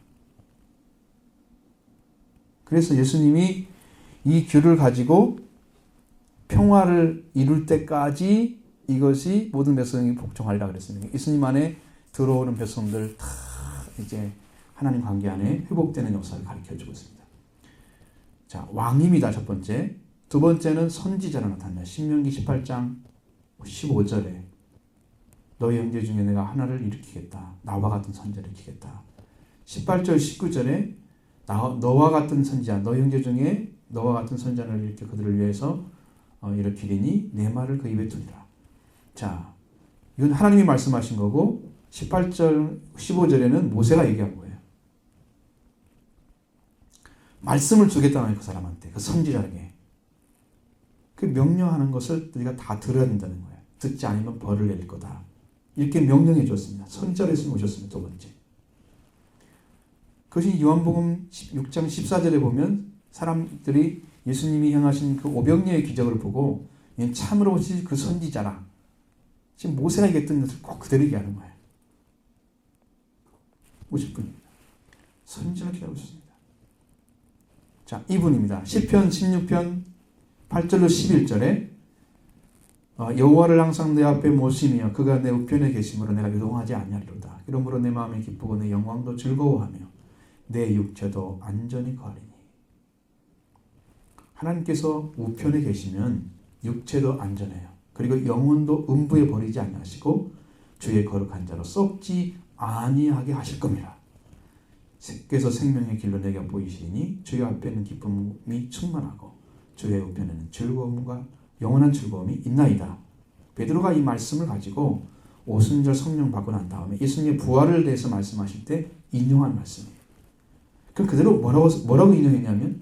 Speaker 1: 그래서 예수님이 이 규를 가지고 평화를 이룰 때까지 이것이 모든 백성이 복종하리라 그랬습니다. 예수님 안에 들어오는 백성들 다 이제 하나님 관계 안에 회복되는 역사를 가르쳐주고 있습니다. 자, 왕입니다. 첫 번째. 두 번째는 선지자로 나타납니다. 신명기 18장 15절에 너희 형제 중에 내가 하나를 일으키겠다. 나와 같은 선지자를 일으키겠다. 18절 19절에 너와 같은 선지자, 너희 형제 중에 너와 같은 선지자를 일으켜 그들을 위해서 일으키리니 내 말을 그 입에 두리라. 자, 이건 하나님이 말씀하신 거고 18절 15절에는 모세가 얘기한 거예요. 말씀을 주겠다는 그 사람한테, 그 선지자에게. 그 명령하는 것을 우리가 다 들어야 된다는 거예요. 듣지 않으면 벌을 내릴 거다. 이렇게 명령해 줬습니다. 선지자로 예수님 오셨습니다. 두 번째. 그것이 요한복음 6장 14절에 보면 사람들이 예수님이 행하신 그 오병이어의 기적을 보고 참으로 그 선지자라. 지금 모세가 얘기했던 것을 꼭 그대로 얘기하는 거예요. 50분입니다. 선지자가 기다리고 있습니다. 자, 이분입니다. 시편 16편 8절로 11절에 여호와를 항상 내 앞에 모시며 그가 내 우편에 계심으로 내가 유동하지 아니하리로다. 그러므로 내 마음이 기쁘고 내 영광도 즐거워하며 내 육체도 안전히 거하리니. 하나님께서 우편에 계시면 육체도 안전해요. 그리고 영혼도 음부에 버리지 아니하시고 주의 거룩한 자로 썩지 아니하게 하실 겁니다. 그래서 생명의 길로 내게 보이시니 주의 앞에는 기쁨이 충만하고 주의 우편에는 즐거움과 영원한 즐거움이 있나이다. 베드로가 이 말씀을 가지고 오순절 성령 받고 난 다음에 예수님의 부활을 대해서 말씀하실 때 인용한 말씀이에요. 그럼 그대로 뭐라고 인용했냐면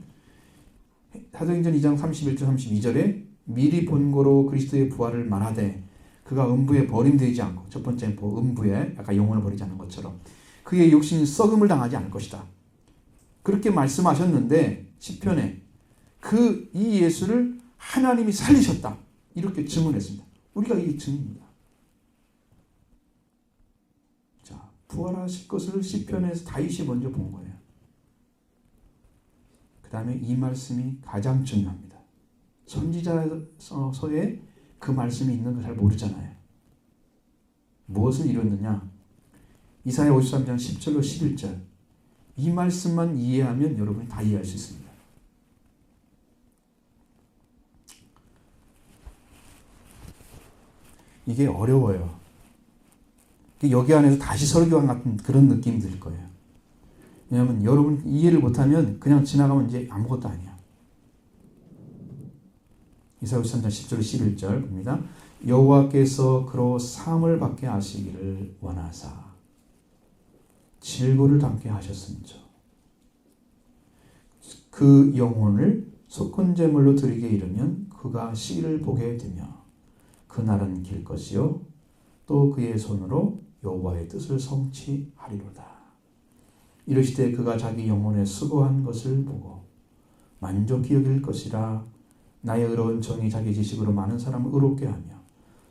Speaker 1: 사도행전 2장 31절 32절에 미리 본고로 그리스도의 부활을 말하되 그가 음부에 버림되지 않고, 첫 번째 음부에 약간 영혼을 버리지 않는 것처럼 그의 육신이 썩음을 당하지 않을 것이다. 그렇게 말씀하셨는데 시편에 이 예수를 하나님이 살리셨다. 이렇게 증언했습니다. 우리가 이게 증인입니다. 자, 부활하실 것을 시편에서 다윗이 먼저 본 거예요. 그 다음에 이 말씀이 가장 중요합니다. 선지자서에 그 말씀이 있는 걸 잘 모르잖아요. 무엇을 이뤘느냐? 이사야 53장 10절로 11절. 이 말씀만 이해하면 여러분이 다 이해할 수 있습니다. 이게 어려워요. 여기 안에서 다시 설교한 같은 그런 느낌이 들 거예요. 왜냐하면 여러분 이해를 못하면 그냥 지나가면 이제 아무것도 아니야. 이사야 53장 10절 11절 봅니다. 여호와께서 그로 사함을 받게 하시기를 원하사 질고를 담게 하셨음이죠. 그 영혼을 속건제물로 드리게 이르면 그가 시기를 보게 되며 그날은 길 것이요 또 그의 손으로 여호와의 뜻을 성취하리로다. 이르시되 그가 자기 영혼에 수고한 것을 보고 만족히 여길 것이라. 나의 의로운 정이 자기 지식으로 많은 사람을 의롭게 하며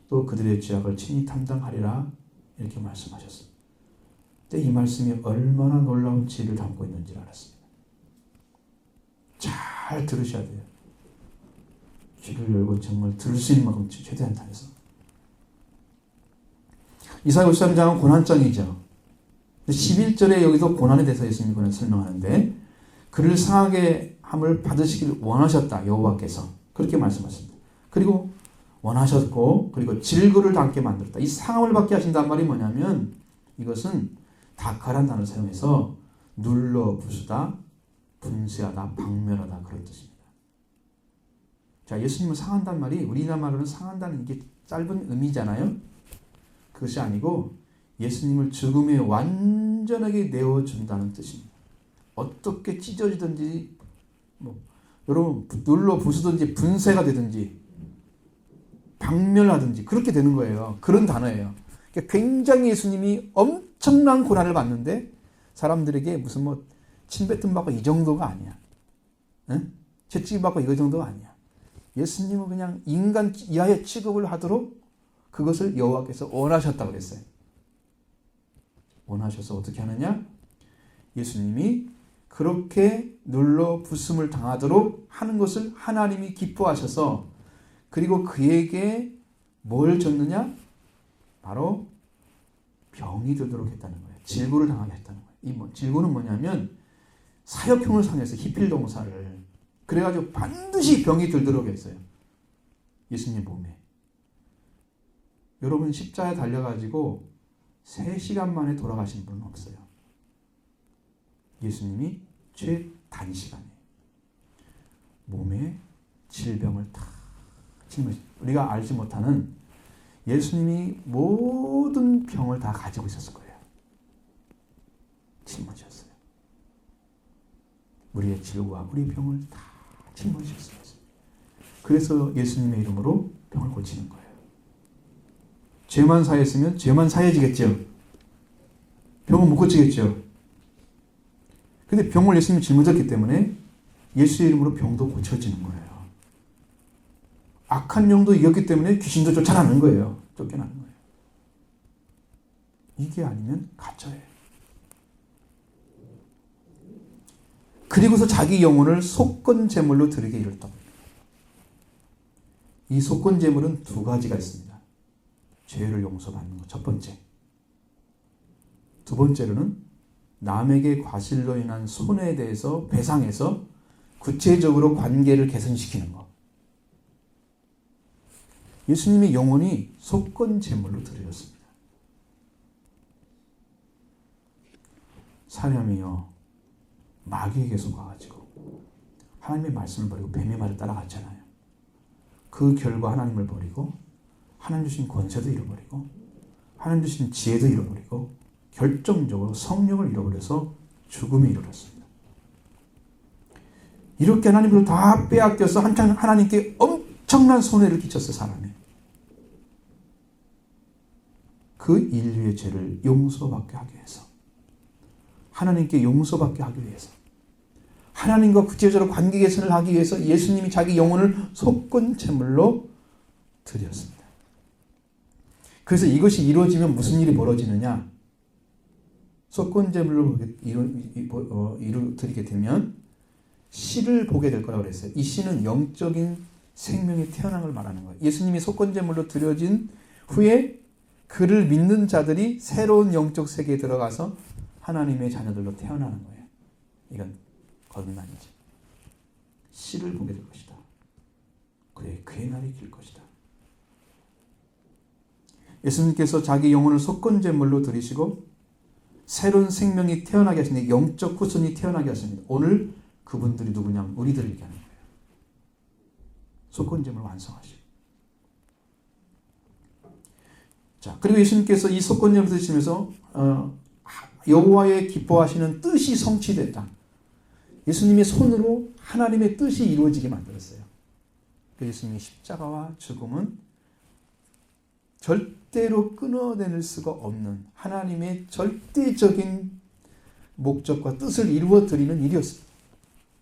Speaker 1: 또 그들의 죄악을 친히 담당하리라. 이렇게 말씀하셨습니다. 근데 이 말씀이 얼마나 놀라운 지혜를 담고 있는지 알았습니다. 잘 들으셔야 돼요. 귀를 열고 정말 들을 수 있는 만큼 최대한 다해서. 이사야 53장은 고난장이죠. 11절에 여기서 고난에 대해서 예수님이 설명하는데 그를 상하게 함을 받으시길 원하셨다. 여호와께서 그렇게 말씀하십니다. 그리고 원하셨고 그리고 질그를 담게 만들었다. 이 상함을 받게 하신단 말이 뭐냐면 이것은 다카란 단어를 사용해서 눌러 부수다, 분쇄하다, 박멸하다 그런 뜻입니다. 자, 예수님은 상한단 말이 우리나라 말로는 상한다는 이게 짧은 의미잖아요. 그것이 아니고 예수님을 죽음에 완전하게 내어준다는 뜻입니다. 어떻게 찢어지든지 여러분 눌러 부수든지 분쇄가 되든지 박멸하든지 그렇게 되는 거예요. 그런 단어예요. 그러니까 굉장히 예수님이 엄청난 고난을 받는데 사람들에게 무슨 침뱉음 받고 이 정도가 아니야. 응? 채찍 받고 이거 정도가 아니야. 예수님은 그냥 인간 이하의 취급을 하도록 그것을 여호와께서 원하셨다고 그랬어요. 원하셔서 어떻게 하느냐? 예수님이 그렇게 눌러 부숨을 당하도록 하는 것을 하나님이 기뻐하셔서 그리고 그에게 뭘 줬느냐? 바로 병이 들도록 했다는 거예요. 질고를 당하게 했다는 거예요. 이 질고는 뭐냐면 사역형을 상해서 히필 동사를 그래가지고 반드시 병이 들도록 했어요. 예수님 몸에. 여러분 십자가에 달려가지고 3시간 만에 돌아가신 분은 없어요. 예수님이 최단시간에 몸에 질병을 다 짊어지고 우리가 알지 못하는 예수님이 모든 병을 다 가지고 있었을 거예요. 짊어지셨어요. 우리의 질과 우리의 병을 다 짊어지셨어요. 그래서 예수님의 이름으로 병을 고치는 거예요. 죄만 사했으면 죄만 사해지겠죠. 병은 못 고치겠죠. 근데 병을 예수님이 짊어졌기 때문에 예수의 이름으로 병도 고쳐지는 거예요. 악한 영도 이겼기 때문에 귀신도 쫓아나는 거예요. 쫓겨나는 거예요. 이게 아니면 가짜예요. 그리고서 자기 영혼을 속건 제물로 드리게 이르렀다. 이 속건 제물은 2가지가 있습니다. 죄를 용서받는 것 첫 번째. 두 번째로는 남에게 과실로 인한 손해에 대해서 배상해서 구체적으로 관계를 개선시키는 것. 예수님의 영혼이 속건 제물로 드려졌습니다. 사람이요 마귀에게 속아가지고 하나님의 말씀을 버리고 뱀의 말을 따라갔잖아요. 그 결과 하나님을 버리고 하나님 주신 권세도 잃어버리고 하나님 주신 지혜도 잃어버리고 결정적으로 성령을 잃어버려서 죽음에 이르렀습니다. 이렇게 하나님을 다 빼앗겨서 한참 하나님께 엄청난 손해를 끼쳤어요. 사람이. 그 인류의 죄를 용서받게 하기 위해서 하나님께 용서받게 하기 위해서 하나님과 구체적으로 관계 개선을 하기 위해서 예수님이 자기 영혼을 속건 제물로 드렸습니다. 그래서 이것이 이루어지면 무슨 일이 벌어지느냐? 속건 제물로 드리게 되면 씨를 보게 될 거라고 그랬어요. 이 씨는 영적인 생명의 태어난 걸 말하는 거예요. 예수님이 속건 제물로 드려진 후에 그를 믿는 자들이 새로운 영적 세계에 들어가서 하나님의 자녀들로 태어나는 거예요. 이건 거듭남이지. 씨를 보게 될 것이다. 그의 날이 길 것이다. 예수님께서 자기 영혼을 속건 제물로 드리시고 새로운 생명이 태어나게 하십니다. 영적 후손이 태어나게 하십니다. 오늘 그분들이 누구냐? 우리들을 얘기하는 거예요. 속건 제물을 완성하시고. 자, 그리고 예수님께서 이 속건 제물을 드시면서 여호와의 기뻐하시는 뜻이 성취됐다. 예수님의 손으로 하나님의 뜻이 이루어지게 만들었어요. 예수님의 십자가와 죽음은 절대로 끊어낼 수가 없는 하나님의 절대적인 목적과 뜻을 이루어드리는 일이었습니다.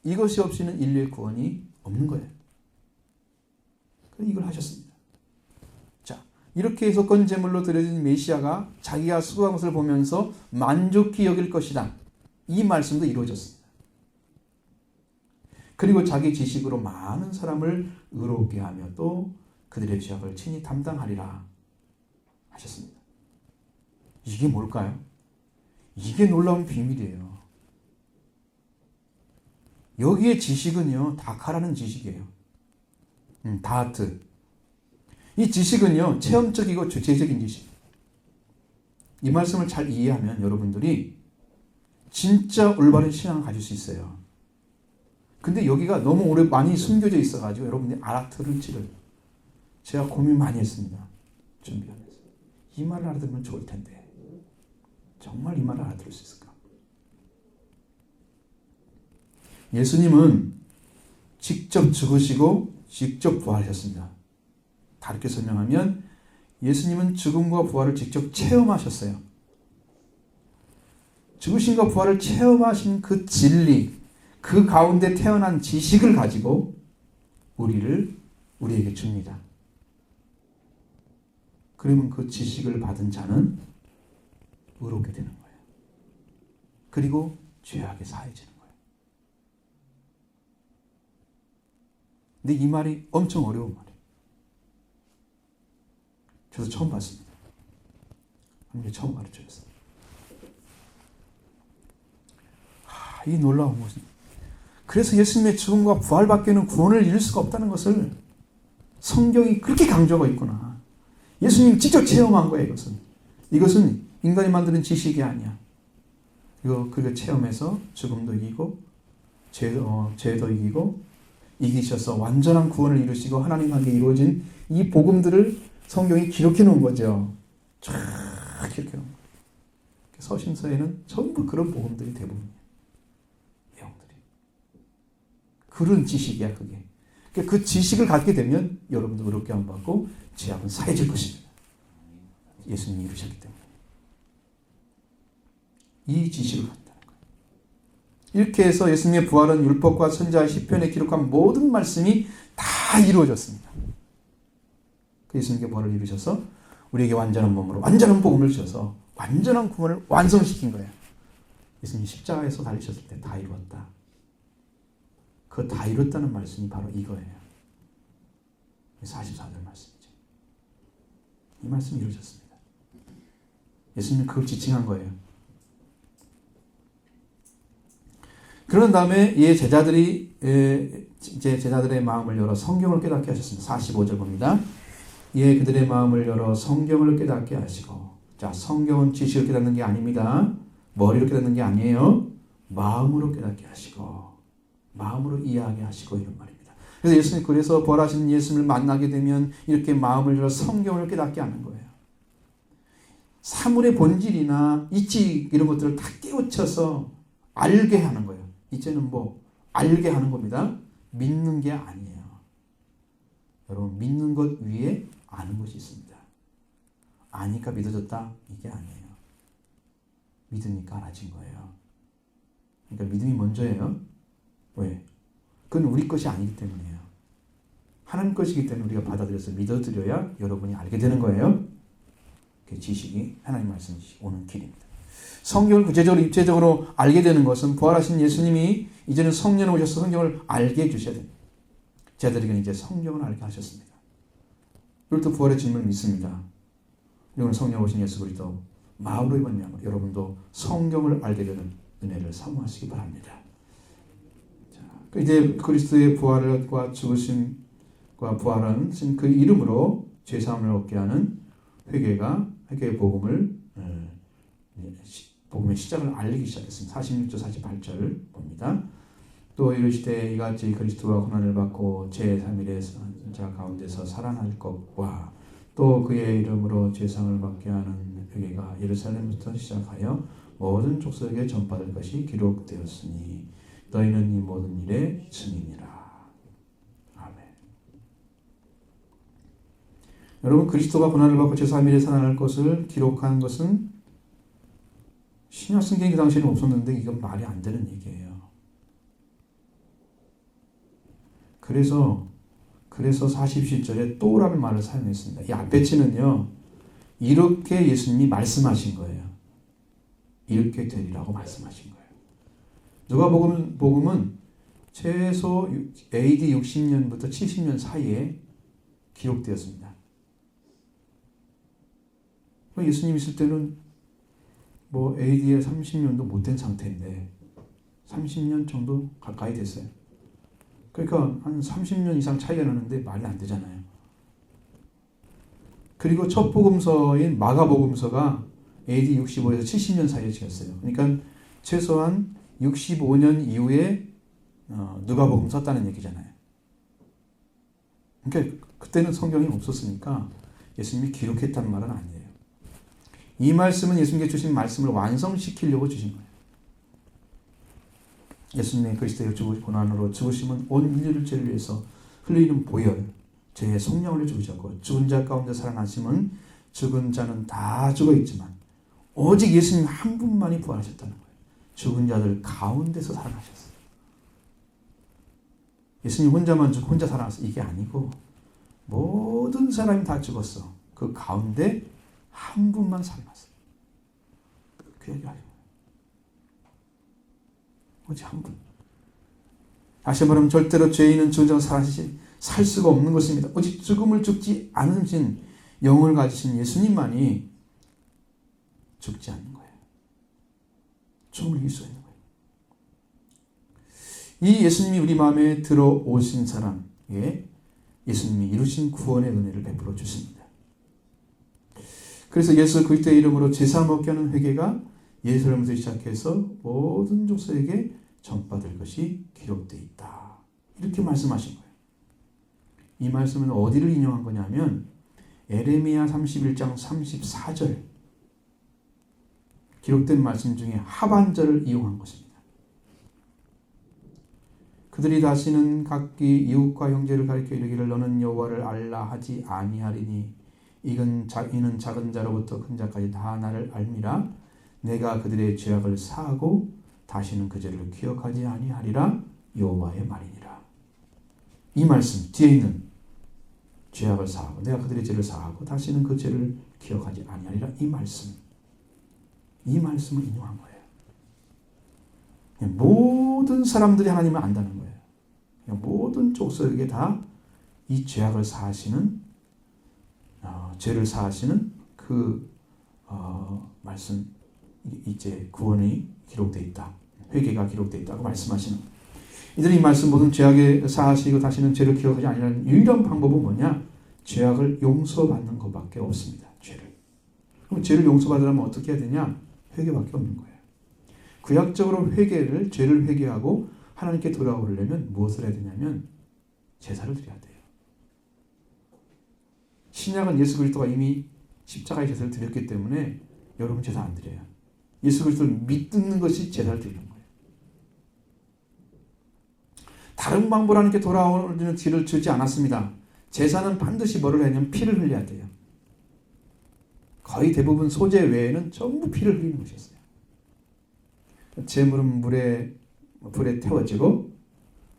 Speaker 1: 이것이 없이는 인류의 구원이 없는 거예요. 그래서 이걸 하셨습니다. 자, 이렇게 해서 건제물로 드려진 메시아가 자기가 수고한 것을 보면서 만족히 여길 것이다. 이 말씀도 이루어졌습니다. 그리고 자기 지식으로 많은 사람을 의롭게 하며 또 그들의 죄악을 친히 담당하리라 하셨습니다. 이게 뭘까요? 이게 놀라운 비밀이에요. 여기에 지식은요, 다카라는 지식이에요. 다하트. 이 지식은요, 체험적이고 주체적인 지식. 이 말씀을 잘 이해하면 여러분들이 진짜 올바른 신앙을 가질 수 있어요. 근데 여기가 너무 오래 많이 숨겨져 있어가지고 여러분들이 알아들을지를 제가 고민 많이 했습니다. 준비하면서. 이 말을 알아들으면 좋을 텐데 정말 이 말을 알아들을 수 있을까? 예수님은 직접 죽으시고 직접 부활하셨습니다. 다르게 설명하면 예수님은 죽음과 부활을 직접 체험하셨어요. 죽으심과 부활을 체험하신 그 진리, 그 가운데 태어난 지식을 가지고 우리에게 줍니다. 그러면 그 지식을 받은 자는 의롭게 되는 거예요. 그리고 죄악에 사해지는 거예요. 근데 이 말이 엄청 어려운 말이에요. 저도 처음 봤습니다. 하나님이 처음 가르쳐줬어요. 이 놀라운 것은 그래서 예수님의 죽음과 부활밖에는 구원을 이룰 수가 없다는 것을 성경이 그렇게 강조하고 있구나. 예수님이 직접 체험한 거예요. 이것은 인간이 만드는 지식이 아니야. 그리고 체험해서 죽음도 이기고 죄도 이기고 이기셔서 완전한 구원을 이루시고 하나님과 함께 이루어진 이 복음들을 성경이 기록해 놓은 거죠. 쫙 기록해 놓은 거예요. 서신서에는 전부 그런 복음들이 대부분이에요. 내용들이. 그런 지식이야 그게. 그 지식을 갖게 되면 여러분도 의롭게 안 받고 죄악은 사해질 것입니다. 예수님이 이루셨기 때문에. 이 지식을 갖다는 거예요. 이렇게 해서 예수님의 부활은 율법과 선지자 시편에 기록한 모든 말씀이 다 이루어졌습니다. 예수님께 부활을 이루셔서 우리에게 완전한 몸으로 완전한 복음을 주셔서 완전한 구원을 완성시킨 거예요. 예수님이 십자가에서 달리셨을 때 다 이루었다. 그 다 이뤘다는 말씀이 바로 이거예요. 44절 말씀이죠. 이 말씀이 이루어졌습니다. 예수님은 그걸 지칭한 거예요. 그런 다음에 제자들이 이제 제자들의 마음을 열어 성경을 깨닫게 하셨습니다. 45절 봅니다. 그들의 마음을 열어 성경을 깨닫게 하시고, 자, 성경은 지식을 깨닫는 게 아닙니다. 머리로 깨닫는 게 아니에요. 마음으로 깨닫게 하시고, 마음으로 이해하게 하시고 이런 말입니다. 그래서 예수님, 그래서 부활하신 예수님을 만나게 되면 이렇게 마음을 열어 성경을 깨닫게 하는 거예요. 사물의 본질이나 이치 이런 것들을 다 깨우쳐서 알게 하는 거예요. 이제는 알게 하는 겁니다. 믿는 게 아니에요. 여러분, 믿는 것 위에 아는 것이 있습니다. 아니까 믿어졌다? 이게 아니에요. 믿으니까 알아진 거예요. 그러니까 믿음이 먼저예요. 왜? 그건 우리 것이 아니기 때문이에요. 하나님 것이기 때문에 우리가 받아들여서 믿어드려야 여러분이 알게 되는 거예요. 그 지식이 하나님 말씀이 오는 길입니다. 성경을 구체적으로 입체적으로 알게 되는 것은 부활하신 예수님이 이제는 성령을 오셔서 성경을 알게 해주셔야 됩니다. 제자들에게는 이제 성경을 알게 하셨습니다. 그리고 또 부활의 주님을 믿습니다. 그리고 성령 오신 예수 그리스도 마음으로 말미암아 여러분도 성경을 알게 되는 은혜를 사모하시기 바랍니다. 자, 이제 그리스도의 부활과 죽으심과 부활은 그 이름으로 죄사함을 얻게 하는 회개의 복음의 시작을 알리기 시작했습니다. 46절 48절 봅니다. 또 이르시되 이같이 그리스도가 고난을 받고 제3일의 자 가운데서 살아날 것과 또 그의 이름으로 죄상을 받게 하는 회개가 예루살렘부터 시작하여 모든 족속에게 전파될 것이 기록되었으니 너희는 이 모든 일의 증인이라. 아멘. 여러분, 그리스도가 고난을 받고 제3일에 살아날 것을 기록한 것은 신약 성경이 그 당시에는 없었는데 이건 말이 안 되는 얘기예요. 그래서 47절에 또라는 말을 사용했습니다. 이 앞에 치는요, 이렇게 예수님이 말씀하신 거예요. 이렇게 되리라고 말씀하신 거예요. 누가복음은 최소 AD 60년부터 70년 사이에 기록되었습니다. 예수님 있을 때는 AD에 30년도 못 된 상태인데 30년 정도 가까이 됐어요. 그러니까 한 30년 이상 차이가 나는데 말이 안 되잖아요. 그리고 첫 복음서인 마가복음서가 AD 65에서 70년 사이에 지었어요. 그러니까 최소한 65년 이후에 누가복음 썼다는 얘기잖아요. 그러니까 그때는 성경이 없었으니까 예수님이 기록했다는 말은 아니에요. 이 말씀은 예수님께 주신 말씀을 완성시키려고 주신 거예요. 예수님의 그리스도의 고난으로 죽으심은 온 인류를 죄를 위해서 흘리는 보혈, 죄의 속량을 죽으셨고 죽은 자 가운데 살아나심은 죽은 자는 다 죽어 있지만 오직 예수님 한 분만이 부활하셨다는 거예요. 죽은 자들 가운데서 살아나셨어요. 예수님 혼자만 죽고 혼자 살아났어. 이게 아니고 모든 사람이 다 죽었어. 그 가운데 한 분만 살아났어요. 그 얘기를 하죠. 오직 한 분. 다시 말하면 절대로 죄인은 죽은 자가 살 수가 없는 것입니다. 오직 죽음을 죽지 않으신 영을 가지신 예수님만이 죽지 않는 거예요. 죽음을 이길 수 있는 거예요. 이 예수님이 우리 마음에 들어오신 사람에 예수님이 이루신 구원의 은혜를 베풀어 주십니다. 그래서 예수 그리스도의 이름으로 제사 먹게 하는 회개가 예루살렘에서 시작해서 모든 족속에게 전파될 것이 기록되어 있다. 이렇게 말씀하신 거예요. 이 말씀은 어디를 인용한 거냐면 에레미야 31장 34절 기록된 말씀 중에 하반절을 이용한 것입니다. 그들이 다시는 각기 이웃과 형제를 가리켜 이르기를 너는 여호와를 알라 하지 아니하리니 이는 작은 자로부터 큰 자까지 다 나를 알미라. 내가 그들의 죄악을 사하고 다시는 그 죄를 기억하지 아니하리라. 여호와의 말이니라. 이 말씀 뒤에 있는 죄악을 사하고 내가 그들의 죄를 사하고 다시는 그 죄를 기억하지 아니하리라. 이 말씀을 인용한 거예요. 모든 사람들이 하나님을 안다는 거예요. 모든 족속에게 다 이 죄악을 사하시는 죄를 사하시는 그 말씀 이제 구원이 기록되어 있다. 회개가 기록되어 있다고 말씀하시는 거예요. 이들이 이 말씀 모든 죄악을 사하시고 다시는 죄를 기억하지 아니하는 유일한 방법은 뭐냐? 죄악을 용서받는 것밖에 없습니다. 그럼 죄를 용서받으려면 어떻게 해야 되냐? 회개밖에 없는 거예요. 구약적으로 죄를 회개하고 하나님께 돌아오려면 무엇을 해야 되냐면 제사를 드려야 돼요. 신약은 예수 그리스도가 이미 십자가의 제사를 드렸기 때문에 여러분 제사 안 드려요. 예수 그리스도를 믿는 것이 제사를 드리는 거예요. 다른 방법으로 하나님께 돌아오는 길을 주지 않았습니다. 제사는 반드시 뭐를 해야 하냐면 피를 흘려야 돼요. 거의 대부분 소재 외에는 전부 피를 흘리는 것이었어요. 제물은 불에 태워지고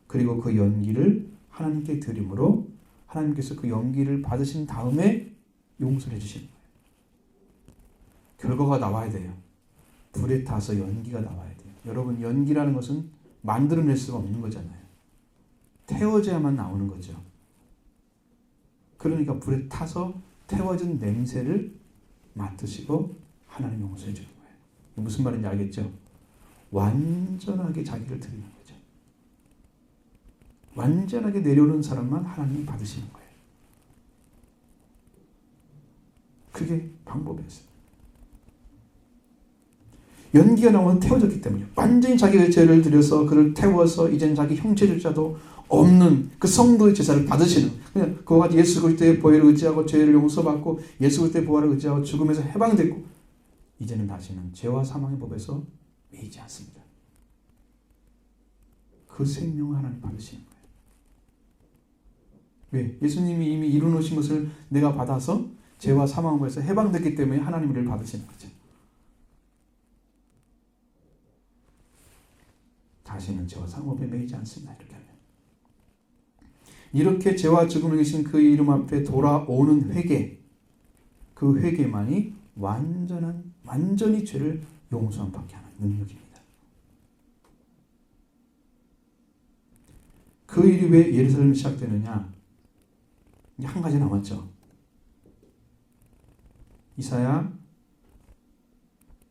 Speaker 1: 그리고 그 연기를 하나님께 드림으로 하나님께서 그 연기를 받으신 다음에 용서를 해주시는 거예요. 결과가 나와야 돼요. 불에 타서 연기가 나와야 돼요. 여러분 연기라는 것은 만들어낼 수가 없는 거잖아요. 태워져야만 나오는 거죠. 그러니까 불에 타서 태워진 냄새를 맡으시고 하나님 용서해 주는 거예요. 무슨 말인지 알겠죠? 완전하게 자기를 드리는 거죠. 완전하게 내려오는 사람만 하나님이 받으시는 거예요. 그게 방법이었어요. 연기가 나오면 태워졌기 때문이에요. 완전히 자기의 죄를 들여서 그를 태워서 이제는 자기 형체조차도 없는 그 성도의 제사를 받으시는 그냥 그와 같이 예수 그리스도의 보혈을 의지하고 죄를 용서받고 예수 그리스도의 부활을 의지하고 죽음에서 해방됐고 이제는 다시는 죄와 사망의 법에서 매이지 않습니다. 그 생명을 하나님 받으시는 거예요. 왜? 예수님이 이미 이루어놓으신 것을 내가 받아서 죄와 사망의 법에서 해방됐기 때문에 하나님을 받으시는 거죠. 다시는 죄와 사망의 법에 매이지 않습니다. 이렇게 하면. 이렇게 죄와 죽음을 이기신 그 이름 앞에 돌아오는 회개, 그 회개만이 완전히 죄를 용서함 받게 하는 능력입니다. 그 일이 왜 예루살렘이 시작되느냐? 이제 한 가지 남았죠. 이사야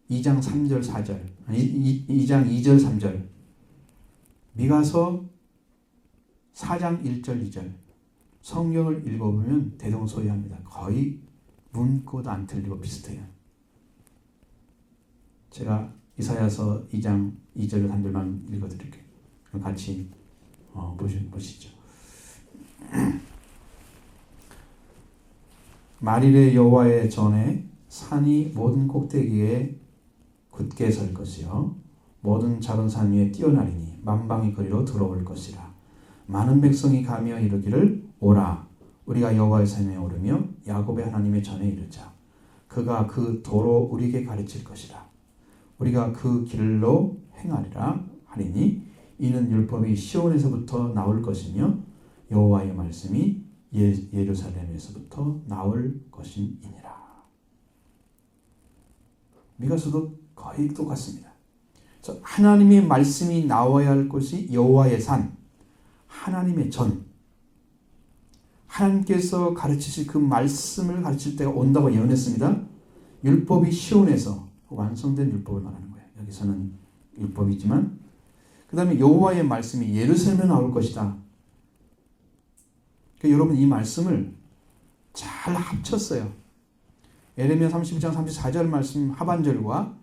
Speaker 1: 2장 3절 4절 2장 2절 3절 미가서 4장 1절 2절 성경을 읽어보면 대동소이합니다. 거의 문구도 안 틀리고 비슷해요. 제가 이사야서 2장 2절 3절만 읽어드릴게요. 그럼 같이 보시죠. 만일에 여호와의 전에 산이 모든 꼭대기에 굳게 설 것이요 모든 작은 산 위에 뛰어나리니 만방의 거리로 들어올 것이라. 많은 백성이 가며 이르기를 오라 우리가 여호와의 산에 오르며 야곱의 하나님의 전에 이르자. 그가 그 도로 우리에게 가르칠 것이라. 우리가 그 길로 행하리라 하리니 이는 율법이 시온에서부터 나올 것이며 여호와의 말씀이 예루살렘에서부터 나올 것이니라. 미가서도 거의 똑같습니다. 그래서 하나님의 말씀이 나와야 할 곳이 여호와의 산, 하나님의 전. 하나님께서 가르치실 그 말씀을 가르칠 때가 온다고 예언했습니다. 율법이 시온에서 완성된 율법을 말하는 거예요. 여기서는 율법이지만 그 다음에 여호와의 말씀이 예루살렘에 나올 것이다. 그러니까 여러분 이 말씀을 잘 합쳤어요. 예레미야 32장 34절 말씀 하반절과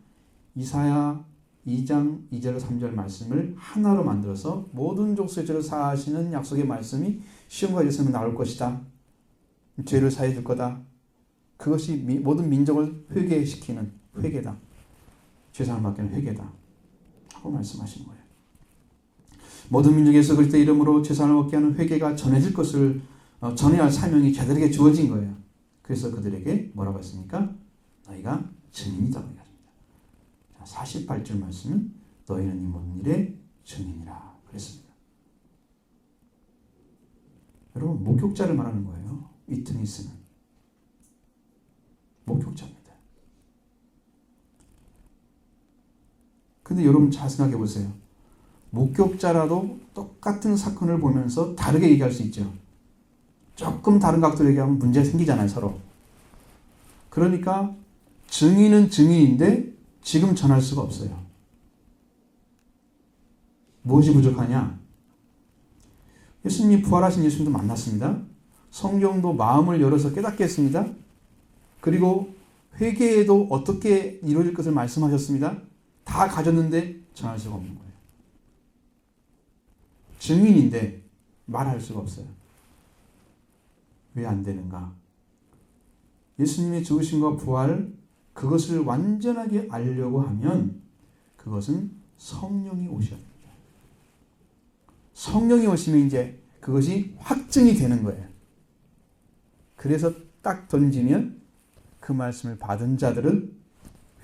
Speaker 1: 이사야 2장 2절 3절 말씀을 하나로 만들어서 모든 족속의 죄를 사하시는 약속의 말씀이 시온과 예루살렘에 나올 것이다. 죄를 사해 줄 거다. 그것이 모든 민족을 회개시키는 회개다. 죄사함을 받기는 회개다. 하고 말씀하시는 거예요. 모든 민족에서 그리스도의 이름으로 죄사함을 얻게 하는 회개가 전해질 것을 전해야 할 사명이 저들에게 주어진 거예요. 그래서 그들에게 뭐라고 했습니까? 너희가 증인이라고 얘기합니다. 48절 말씀은 너희는 이 모든 일의 증인이라 그랬습니다. 여러분 목격자를 말하는 거예요. 위트니스는 목격자입니다. 근데 여러분 잘 생각해 보세요. 목격자라도 똑같은 사건을 보면서 다르게 얘기할 수 있죠. 조금 다른 각도로 얘기하면 문제가 생기잖아요, 서로. 그러니까 증인은 증인인데 지금 전할 수가 없어요. 무엇이 부족하냐? 예수님이 부활하신 예수님도 만났습니다. 성경도 마음을 열어서 깨닫게 했습니다. 그리고 회개에도 어떻게 이루어질 것을 말씀하셨습니다. 다 가졌는데 전할 수가 없는 거예요. 증인인데 말할 수가 없어요. 왜 안 되는가? 예수님의 죽으심과 부활 그것을 완전하게 알려고 하면 그것은 성령이 오셔야 합니다. 성령이 오시면 이제 그것이 확증이 되는 거예요. 그래서 딱 던지면 그 말씀을 받은 자들은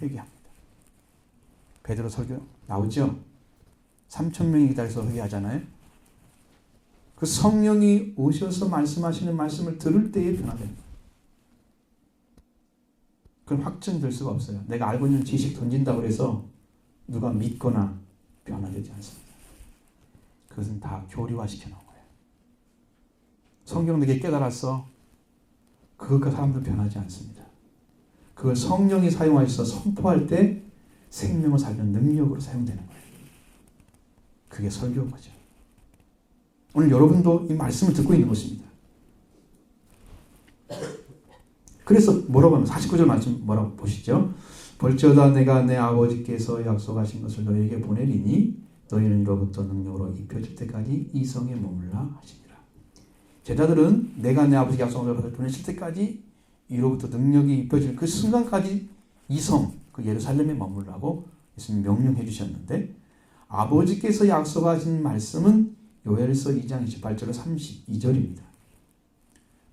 Speaker 1: 회개합니다. 베드로 설교 나오죠? 3,000명이 기다려서 회개하잖아요. 그 성령이 오셔서 말씀하시는 말씀을 들을 때에 변화됩니다. 그건 확증될 수가 없어요. 내가 알고 있는 지식 던진다고 해서 누가 믿거나 변화되지 않습니다. 그것은 다 교리화시켜 놓은 거예요. 성경 내게 깨달았어. 그것과 사람들 변하지 않습니다. 그걸 성령이 사용하셔서 선포할 때 생명을 살리는 능력으로 사용되는 거예요. 그게 설교인 거죠. 오늘 여러분도 이 말씀을 듣고 있는 것입니다. 그래서 뭐라고 하면 49절 말씀 뭐라고 보시죠? 볼지어다 내가 내 아버지께서 약속하신 것을 너희에게 보내리니 너희는 이로부터 능력으로 입혀질 때까지 이 성에 머물라 하시니라. 제자들은 내가 내 아버지께 약속한 것을 보내실 때까지 이로부터 능력이 입혀질 그 순간까지 이 성, 그 예루살렘에 머물라고 예수님 명령해 주셨는데 아버지께서 약속하신 말씀은 요엘서 2장 28절로 32절입니다.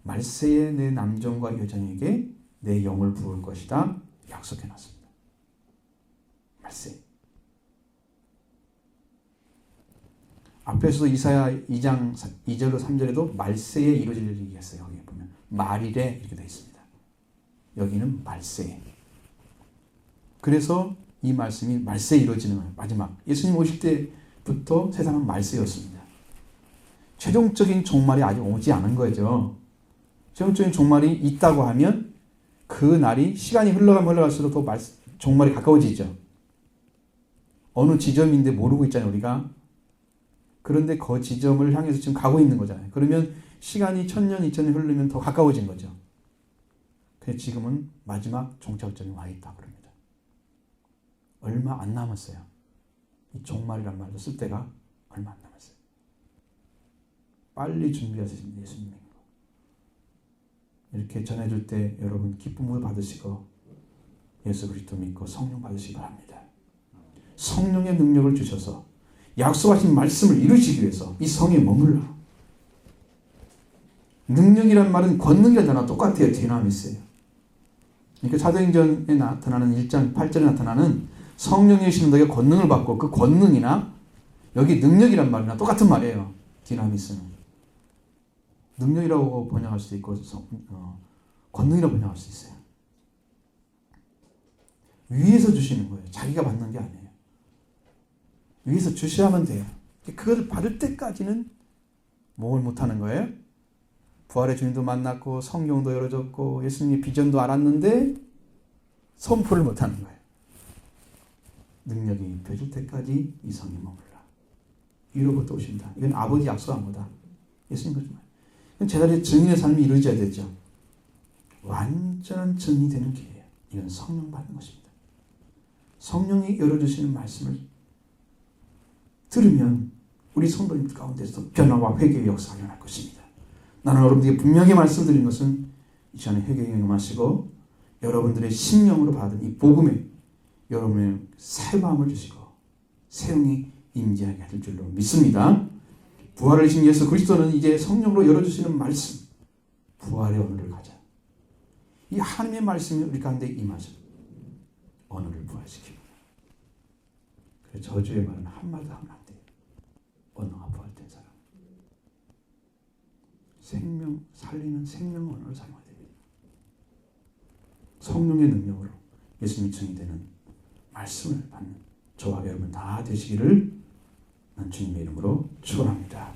Speaker 1: 말세에 내 남종과 여종에게 내 영을 부을 것이다 약속해 놨습니다. 말세. 앞에서도 이사야 2장 2절로 3절에도 말세에 이루어질 일을 얘기했어요. 여기 보면 말일에 이렇게 되어 있습니다. 여기는 말세. 그래서 이 말씀이 말세에 이루어지는 거예요. 마지막. 예수님 오실 때부터 세상은 말세였습니다. 최종적인 종말이 아직 오지 않은 거죠. 최종적인 종말이 있다고 하면 그 날이 시간이 흘러가면 흘러갈수록 더 종말이 가까워지죠. 어느 지점인데 모르고 있잖아요, 우리가. 그런데 그 지점을 향해서 지금 가고 있는 거잖아요. 그러면 시간이 1000년, 2000년 흐르면 더 가까워진 거죠. 그래서 지금은 마지막 종착점에 와 있다 그럽니다. 얼마 안 남았어요. 이 종말이란 말도 쓸 때가 얼마 안 남았어요. 빨리 준비하세요. 예수님의 거. 이렇게 전해줄 때 여러분 기쁨을 받으시고 예수 그리스도 믿고 성령 받으시기 바랍니다. 성령의 능력을 주셔서 약속하신 말씀을 이루시기 위해서 이 성에 머물러. 능력이란 말은 권능이라는 단어와 똑같아요. 디나미스예요. 그러니까 사도행전에 나타나는 1장 8절에 나타나는 성령이 오시는 너희가 권능을 받고 그 권능이나 여기 능력이란 말이나 똑같은 말이에요. 디나미스는. 능력이라고 번역할 수도 있고 권능이라고 번역할 수 있어요. 위에서 주시는 거예요. 자기가 받는 게 아니에요. 위에서 주셔야만 돼요. 그걸 받을 때까지는 뭘 못하는 거예요? 부활의 주님도 만났고 성경도 열어줬고 예수님의 비전도 알았는데 선포를 못하는 거예요. 능력이 입혀질 때까지 이 성에 머물라. 위로부터 오신다. 이건 아버지 약속한 거다. 예수님 거짓말. 제자리에 증인의 삶이 이루어져야 되죠. 완전한 증인이 되는 길이에요. 이건 성령 받는 것입니다. 성령이 열어주시는 말씀을 들으면 우리 성도님 가운데서 변화와 회개의 역사가 일어날 것입니다. 나는 여러분들에게 분명히 말씀드린 것은 이 시간에 회개에 경험하시고 여러분들의 심령으로 받은 이 복음에 여러분의 새 마음을 주시고 새 영이 임재하게 할 줄로 믿습니다. 부활을 하신 예수 그리스도는 이제 성령으로 열어주시는 말씀, 부활의 언어를 가자. 이 하나님의 말씀이 우리 가운데 임하셔 언어를 부활시킵니다. 그래서 저주의 말은 한마디도 하면 안 돼요. 언어가 부활된 사람. 생명, 살리는 생명 언어를 사용해야 됩니다. 성령의 능력으로 예수님이 증이 되는 말씀을 받는 저와 여러분 다 되시기를 난 주님의 이름으로 축원합니다.